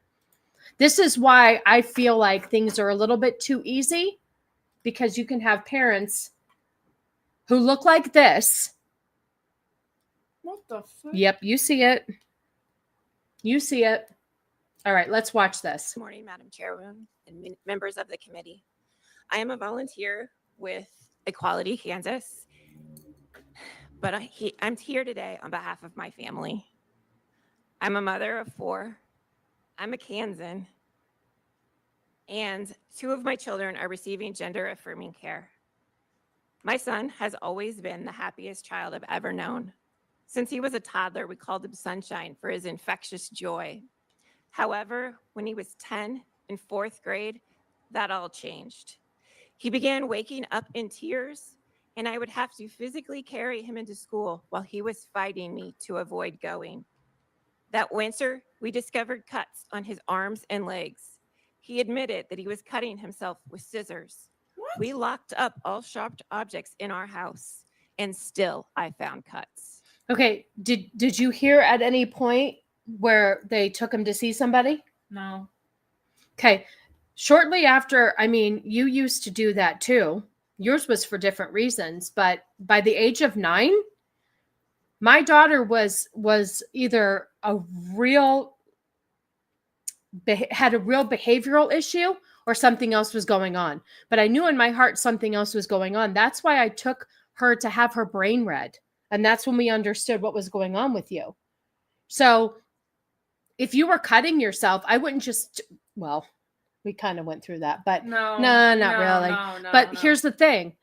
This is why I feel like things are a little bit too easy, because you can have parents who look like this. What the fuck? Yep, you see it. You see it. All right, let's watch this. Good morning, Madam Chairwoman and members of the committee. I am a volunteer with Equality Kansas, but I'm here today on behalf of my family. I'm a mother of 4. I'm a Kansan, and 2 of my children are receiving gender affirming care. My son has always been the happiest child I've ever known. Since he was a toddler, we called him Sunshine for his infectious joy. However, when he was 10 in 4th grade, that all changed. He began waking up in tears, and I would have to physically carry him into school while he was fighting me to avoid going. That winter, we discovered cuts on his arms and legs. He admitted that he was cutting himself with scissors. What? We locked up all sharp objects in our house, and still I found cuts. Okay, did you hear at any point where they took him to see somebody? No. Okay, shortly after, I mean, you used to do that too. Yours was for different reasons, but by the age of 9, my daughter was either had a real behavioral issue or something else was going on. But I knew in my heart something else was going on. That's why I took her to have her brain read. And that's when we understood what was going on with you. So if you were cutting yourself, I wouldn't just, well, we kind of went through that, but no, not really. But here's the thing.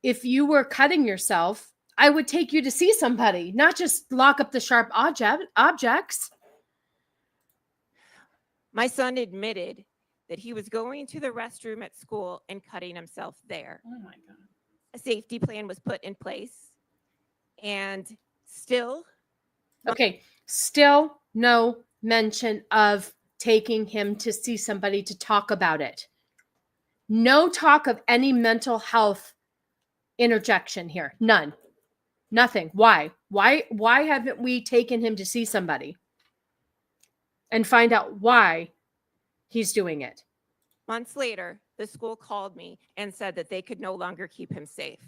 If you were cutting yourself, I would take you to see somebody, not just lock up the sharp objects. My son admitted that he was going to the restroom at school and cutting himself there. Oh my God. A safety plan was put in place, and still. Okay, still no mention of taking him to see somebody to talk about it. No talk of any mental health interjection here. None. Nothing. Why? Why haven't we taken him to see somebody and find out why he's doing it? Months later, the school called me and said that they could no longer keep him safe.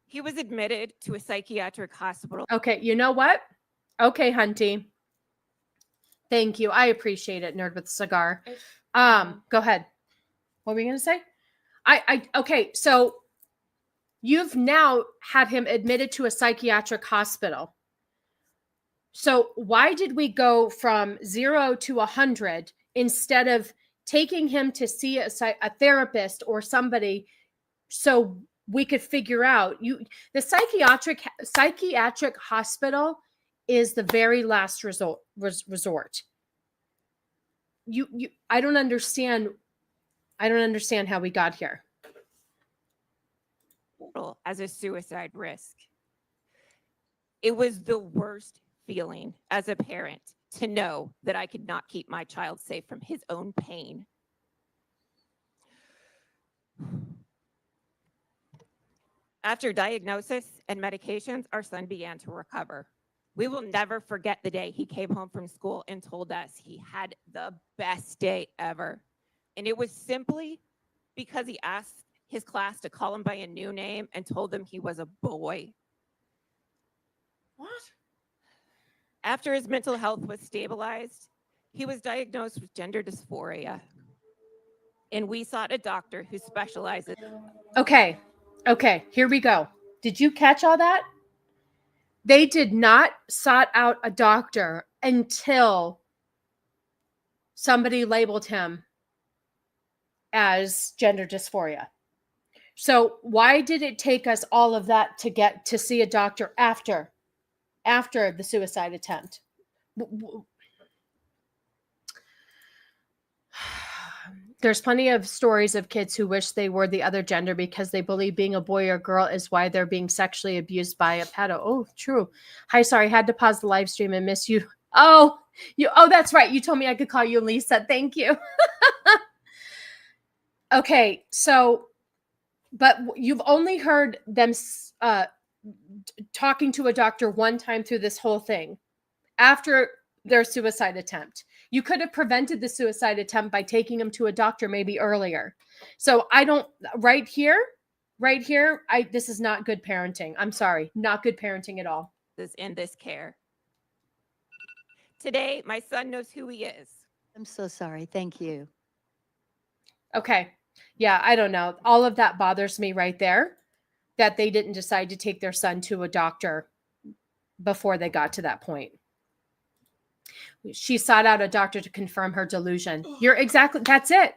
He was admitted to a psychiatric hospital. Okay, you know what? Okay, Hunty. Thank you. I appreciate it, Nerd with a Cigar. Go ahead. What were you going to say? Okay, so you've now had him admitted to a psychiatric hospital. So why did we go from 0 to 100 instead of taking him to see a therapist or somebody so we could figure out the psychiatric hospital is the very last resort. I don't understand how we got here. As a suicide risk. It was the worst feeling as a parent to know that I could not keep my child safe from his own pain. After diagnosis and medications, our son began to recover. We will never forget the day he came home from school and told us he had the best day ever. And it was simply because he asked his class to call him by a new name and told them he was a boy. What? After his mental health was stabilized, he was diagnosed with gender dysphoria. And we sought a doctor who specializes. Okay, here we go. Did you catch all that? They did not sought out a doctor until somebody labeled him as gender dysphoria. So why did it take us all of that to get to see a doctor after the suicide attempt? There's plenty of stories of kids who wish they were the other gender because they believe being a boy or girl is why they're being sexually abused by a pedo. Oh, true. Hi, sorry, had to pause the live stream and miss you. Oh, that's right. You told me I could call you Lisa. Thank you. Okay, so, but you've only heard them talking to a doctor one time through this whole thing after their suicide attempt. You could have prevented the suicide attempt by taking him to a doctor maybe earlier. So right here, this is not good parenting. I'm sorry, not good parenting at all. In this care. Today, my son knows who he is. I'm so sorry. Thank you. Okay. Yeah, I don't know. All of that bothers me right there, that they didn't decide to take their son to a doctor before they got to that point. She sought out a doctor to confirm her delusion. That's it.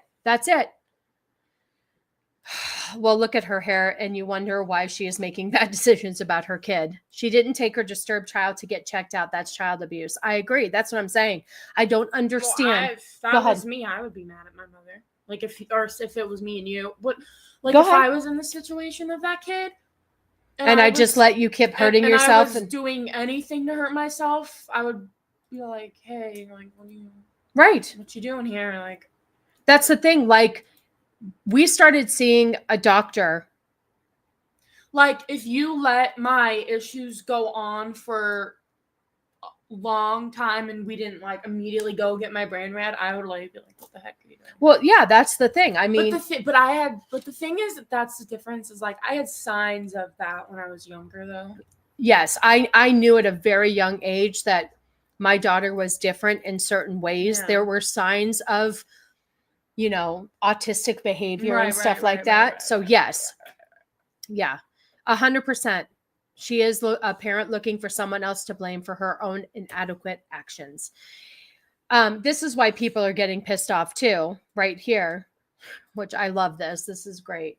Well, look at her hair and you wonder why she is making bad decisions about her kid. She didn't take her disturbed child to get checked out. That's child abuse. I agree. That's what I'm saying. I don't understand. Well, if that was me, I would be mad at my mother. Like if it was me and you, I was in the situation of that kid, and I just let you keep hurting yourself and doing anything to hurt myself, I would be like, hey, like, what you doing here? Like, that's the thing. Like, we started seeing a doctor. Like, if you let my issues go on for long time and we didn't like immediately go get my brain read, I would like be like, what the heck are you doing? Well, yeah, that's the thing. I mean, but the thing is that's the difference is like I had signs of that when I was younger though. yes, I knew at a very young age that my daughter was different in certain ways. Yeah. There were signs of, you know, autistic behavior and stuff like that. So yes, yeah, 100%. She is a parent looking for someone else to blame for her own inadequate actions. This is why people are getting pissed off too, right here, which I love this. This is great.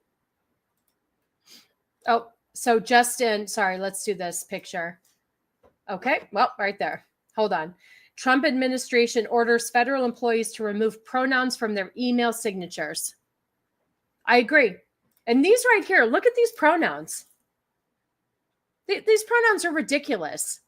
Oh, so Justin, sorry, let's do this picture. Okay, well, right there. Hold on. Trump administration orders federal employees to remove pronouns from their email signatures. I agree. And these right here, look at these pronouns. These pronouns are ridiculous.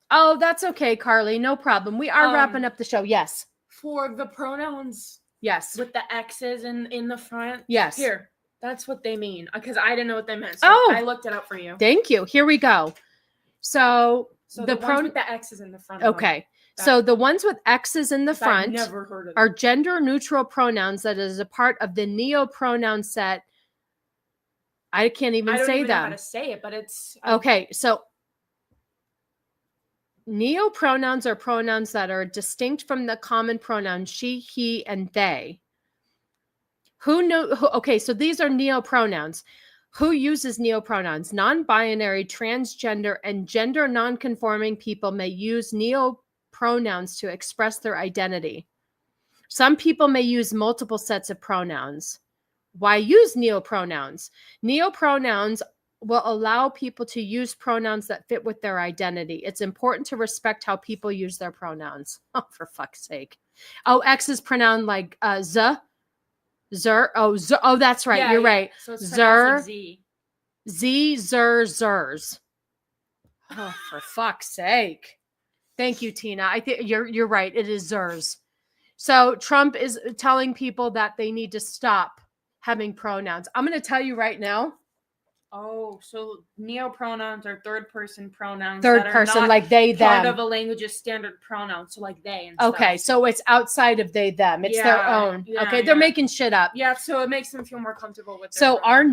Oh, that's okay, Carly. No problem. We are wrapping up the show. Yes. For the pronouns, yes, with the X's in the front. Yes. Here, that's what they mean because I didn't know what they meant. So I looked it up for you. Thank you. Here we go. So the ones with the X's in the front. Okay. So the ones with X's in the front never heard of are gender neutral pronouns that is a part of the neo pronoun set. I can't even I don't say even know them. how to say it, but it's Okay, so neo pronouns are pronouns that are distinct from the common pronouns she, he, and they. Okay, so these are neo pronouns. Who uses neo pronouns? Non-binary, transgender, and gender non-conforming people may use neo pronouns to express their identity. Some people may use multiple sets of pronouns. Why use neopronouns? Neopronouns will allow people to use pronouns that fit with their identity. It's important to respect how people use their pronouns. Oh, for fuck's sake. Oh, X is pronounced like z, zer. Oh, zer. Oh, that's right. Yeah, You're yeah. right. So it's Zer, pronounced like Z. Z, zer, zers. Oh, for fuck's sake. Thank you, Tina. I think you're right. It is zers. So Trump is telling people that they need to stop having pronouns. I'm going to tell you right now. Oh, so neopronouns are third person pronouns. Third that are person, not like they, part them. of a language's standard pronoun. So like they and Okay, stuff. so it's outside of they, them. It's their Yeah, own. yeah, Okay, they're yeah. making shit up. Yeah, so it makes them feel more comfortable with their So our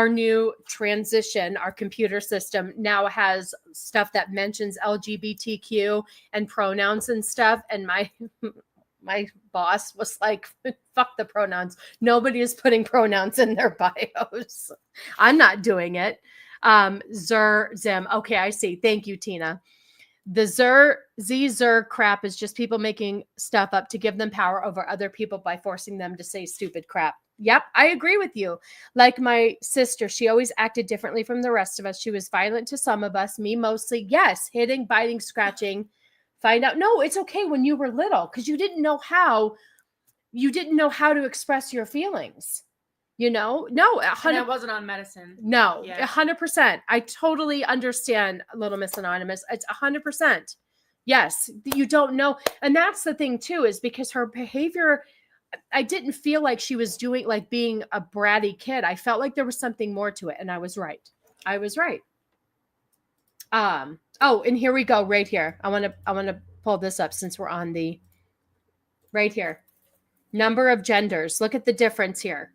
new transition, our computer system now has stuff that mentions LGBTQ and pronouns and stuff. And my boss was like, fuck the pronouns. Nobody is putting pronouns in their bios. I'm not doing it. Zer, zim. Okay, I see. Thank you, Tina. The zer crap is just people making stuff up to give them power over other people by forcing them to say stupid crap. Yep, I agree with you. Like my sister, she always acted differently from the rest of us. She was violent to some of us, me mostly. Yes, hitting, biting, scratching. Find out. No, it's okay when you were little because you didn't know how to express your feelings. You know, no, And it wasn't on medicine. no, Yeah. 100%. I totally understand, Little Miss Anonymous. It's 100%. Yes, you don't know. And that's the thing too, is because her behavior, I didn't feel like she was doing like being a bratty kid. I felt like there was something more to it. And I was right. Oh, and here we go right here. I want to pull this up since we're on the right here. Number of genders. Look at the difference here.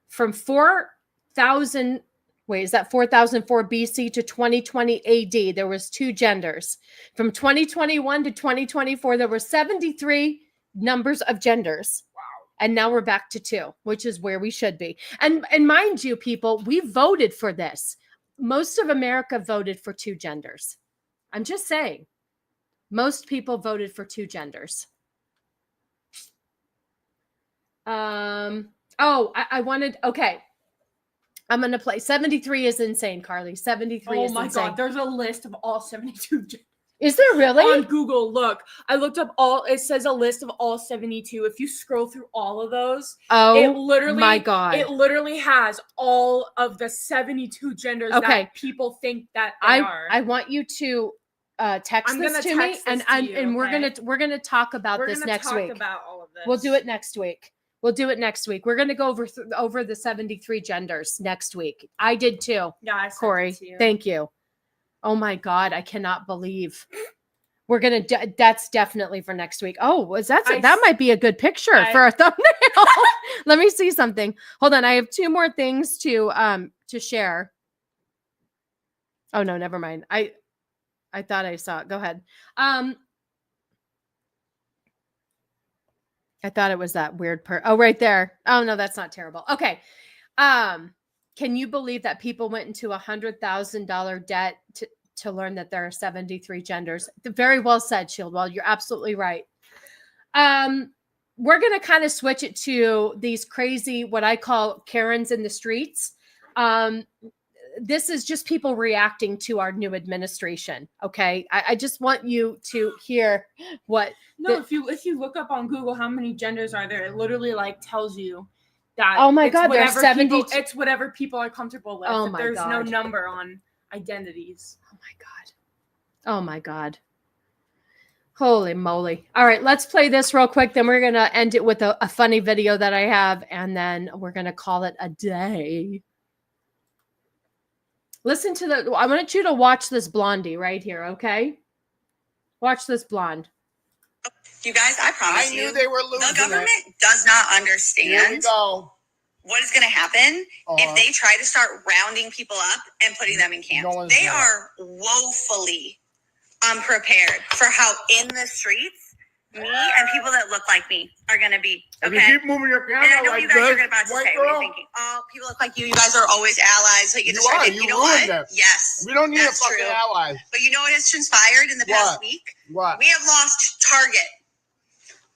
From 4,000, is that 4004 BC to 2020 AD, there was 2 genders. From 2021 to 2024, there were 73 numbers of genders. Wow. And now we're back to 2, which is where we should be. And mind you, people, we voted for this. Most of America voted for 2 genders. I'm just saying. Most people voted for 2 genders. I wanted, okay. I'm going to play. 73 is insane, Carly. 73 is insane. Oh my God. There's a list of all 72 genders. Is there really? On Google, look. I looked up it says a list of all 72. If you scroll through all of those, my God. It literally has all of the 72 genders that people think that they are. I want you to text this to me, and we're gonna talk about this next week. About all of this. We'll do it next week. We're going to go over the 73 genders next week. I did too. Yeah, I sent Corey. it to you. Thank you. Oh my God, I cannot believe. We're going to, that's definitely for next week. Oh, that might be a good picture for a thumbnail. Let me see something. Hold on. I have 2 more things to share. Oh no, never mind. I thought I saw it. Go ahead. I thought it was that weird oh, right there. Oh no, that's not terrible. Okay. Can you believe that people went into $100,000 debt to learn that there are 73 genders? Very well said, Shieldwell. You're absolutely right. We're going to kind of switch it to these crazy, what I call Karens in the streets. This is just people reacting to our new administration. Okay. I just want you to hear what. No, if you look up on Google how many genders are there, it literally like tells you that. Oh my God, there's 70. It's whatever people are comfortable with. Oh my There's God. no number on identities. Oh my God. Oh my God. Holy moly. All right, let's play this real quick. Then we're going to end it with a funny video that I have, and then we're going to call it a day. Listen to I want you to watch this blondie right here, okay? Watch this blonde. You guys, I promise you, they were losing. the government does not understand what is going to happen if they try to start rounding people up and putting them in camps. They are woefully unprepared for how in the streets me and people that look like me are going to be. Okay? If you keep moving your And I camera know like you guys are this, about to white say, what are girl, you thinking? Oh, people look like you. You guys are always allies. So you get You are. distracted. You You know ruined what? that. Yes. we don't need a that's fucking true. ally. But you know what has transpired in the past week? What? We have lost Target,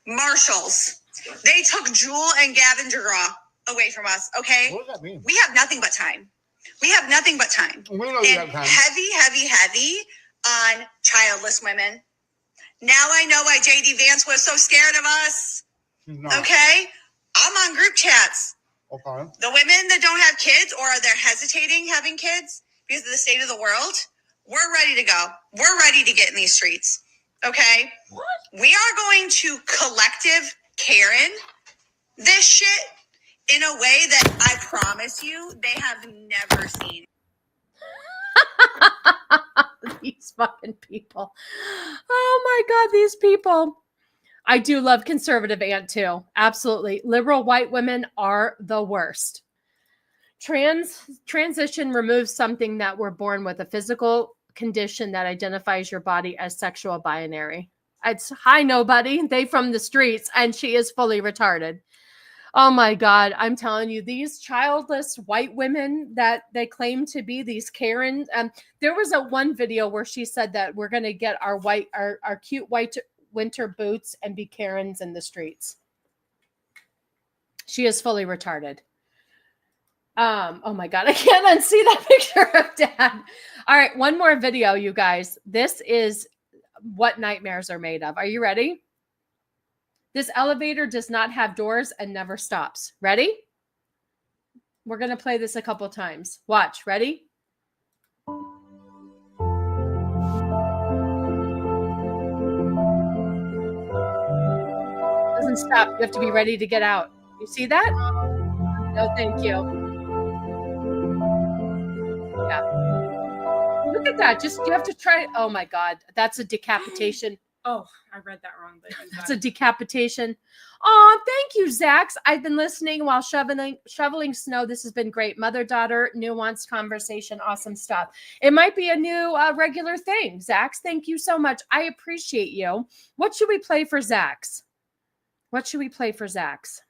Marshalls. They took Jewel and Gavin DeGraw away from us, okay? What does that mean? We have nothing but time. We have nothing but time. We know you And have time. heavy on childless women. Now I know why JD Vance was so scared of us. Okay? I'm on group chats. Okay. The women that don't have kids or they're hesitating having kids because of the state of the world, we're ready to go. We're ready to get in these streets. Okay? What? We are going to collective Karen this shit in a way that I promise you they have never seen. These fucking people. Oh my God, these people. I do love conservative aunt too. Absolutely. Liberal white women are the worst. Transition removes something that we're born with, a physical condition that identifies your body as sexual binary. It's hi nobody. They from the streets, and she is fully retarded. Oh my God. I'm telling you, these childless white women that they claim to be these Karens. There was one video where she said that we're going to get our cute white winter boots and be Karens in the streets. She is fully retarded. Oh my God. I can't unsee that picture of Dad. All right. One more video, you guys. This is what nightmares are made of. Are you ready? This elevator does not have doors and never stops. Ready? We're going to play this a couple times. Watch. Ready? Doesn't stop. You have to be ready to get out. You see that? No, thank you. Yeah. Look at that. Just, you have to try. Oh my God. That's a decapitation. Oh, I read that wrong. But That's a decapitation. Oh, thank you, Zax. I've been listening while shoveling snow. This has been great. Mother-daughter, nuanced conversation. Awesome stuff. It might be a new regular thing. Zax, thank you so much. I appreciate you. What should we play for Zax? What should we play for Zax?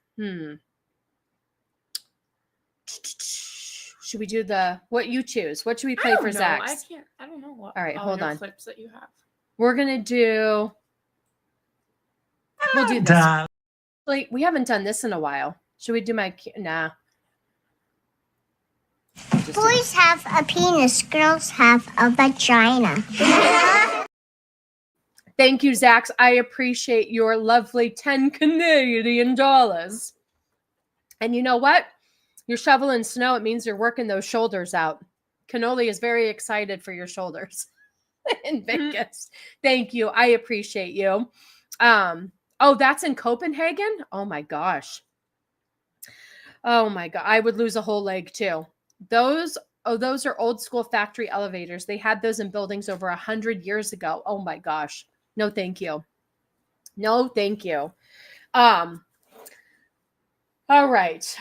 Should we do what you choose? What should we play for Zax? I don't know what. All right, hold on. Clips that you have. We're going to do. We'll do this. Like, we haven't done this in a while. Should we do my. Nah. Boys have a penis, girls have a vagina. Thank you, Zax. I appreciate your lovely 10 Canadian dollars. And you know what? You're shoveling snow. It means you're working those shoulders out. Cannoli is very excited for your shoulders in Vegas. Thank you. I appreciate you. Oh, that's in Copenhagen? Oh my gosh. Oh my God. I would lose a whole leg too. Those Oh, those are old school factory elevators. They had those in buildings over 100 years ago. Oh my gosh. No, thank you. No, thank you. All right.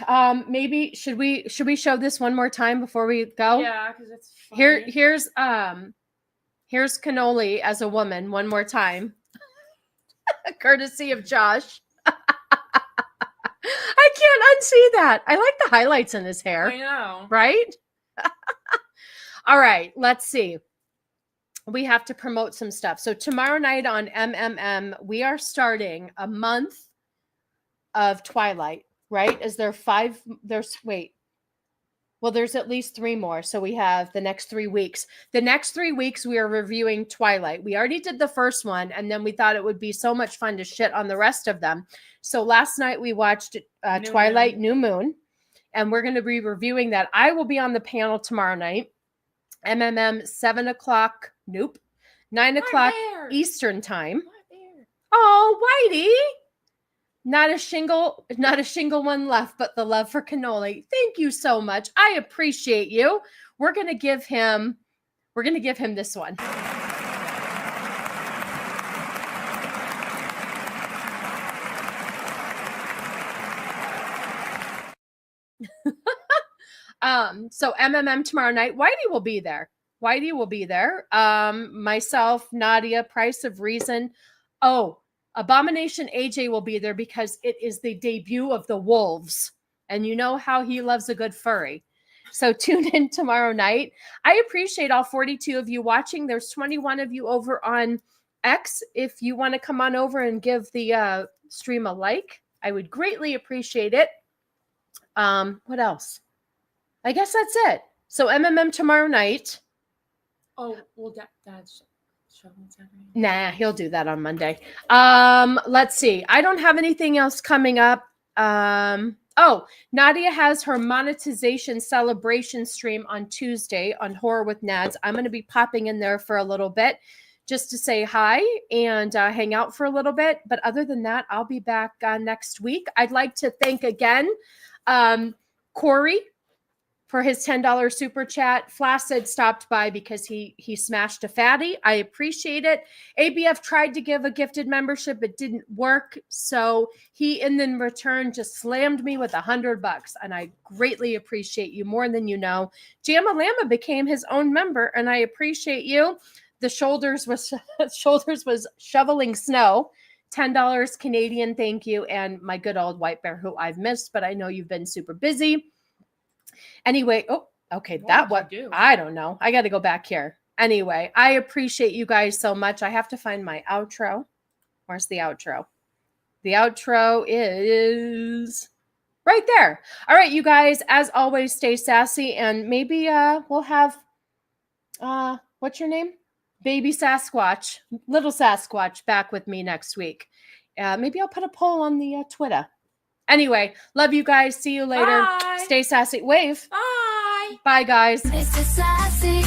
Maybe should we show this one more time before we go? Yeah, because it's funny. Here's Cannoli as a woman one more time. Courtesy of Josh. I can't unsee that. I like the highlights in his hair. I know. Right? All right, let's see. We have to promote some stuff. So tomorrow night on MMM, we are starting a month of Twilight, right? Is there 5? There's at least 3 more. So we have the next 3 weeks. The next 3 weeks, we are reviewing Twilight. We already did the first one, and then we thought it would be so much fun to shit on the rest of them. So last night we watched Twilight New Moon, and we're going to be reviewing that. I will be on the panel tomorrow night. MMM 7 o'clock. Nope. 9 o'clock Eastern time. Oh, Whitey. Not a shingle one left, but the love for Cannoli. Thank you so much. I appreciate you. We're gonna give him this one. So MMM tomorrow night. Whitey will be there. Myself, Nadia, Price of Reason. Oh, Abomination AJ will be there because it is the debut of the Wolves. And you know how he loves a good furry. So tune in tomorrow night. I appreciate all 42 of you watching. There's 21 of you over on X. If you want to come on over and give the stream a like, I would greatly appreciate it. What else? I guess that's it. So MMM tomorrow night. Oh, well, Dad's showing Saturday. Nah, he'll do that on Monday. Let's see. I don't have anything else coming up. Oh, Nadia has her monetization celebration stream on Tuesday on Horror with Nads. I'm going to be popping in there for a little bit just to say hi and hang out for a little bit. But other than that, I'll be back next week. I'd like to thank again Corey for his $10 super chat. Flaccid stopped by because he smashed a Fattie. I appreciate it. ABF tried to give a gifted membership. It didn't work. So he, in return, just slammed me with $100. And I greatly appreciate you more than you know. Jamma Llama became his own member. And I appreciate you. The shoulders was shoveling snow. $10 Canadian. Thank you. And my good old White Bear, who I've missed, but I know you've been super busy. Anyway, okay, I don't know. I got to go back here. Anyway, I appreciate you guys so much. I have to find my outro. Where's the outro? The outro is right there. All right, you guys, as always, stay sassy, and maybe we'll have, what's your name? Baby Sasquatch, little Sasquatch back with me next week. Maybe I'll put a poll on the Twitter. Anyway, love you guys. See you later. Bye. Stay sassy. Wave. Bye. Bye, guys. It's the Sassy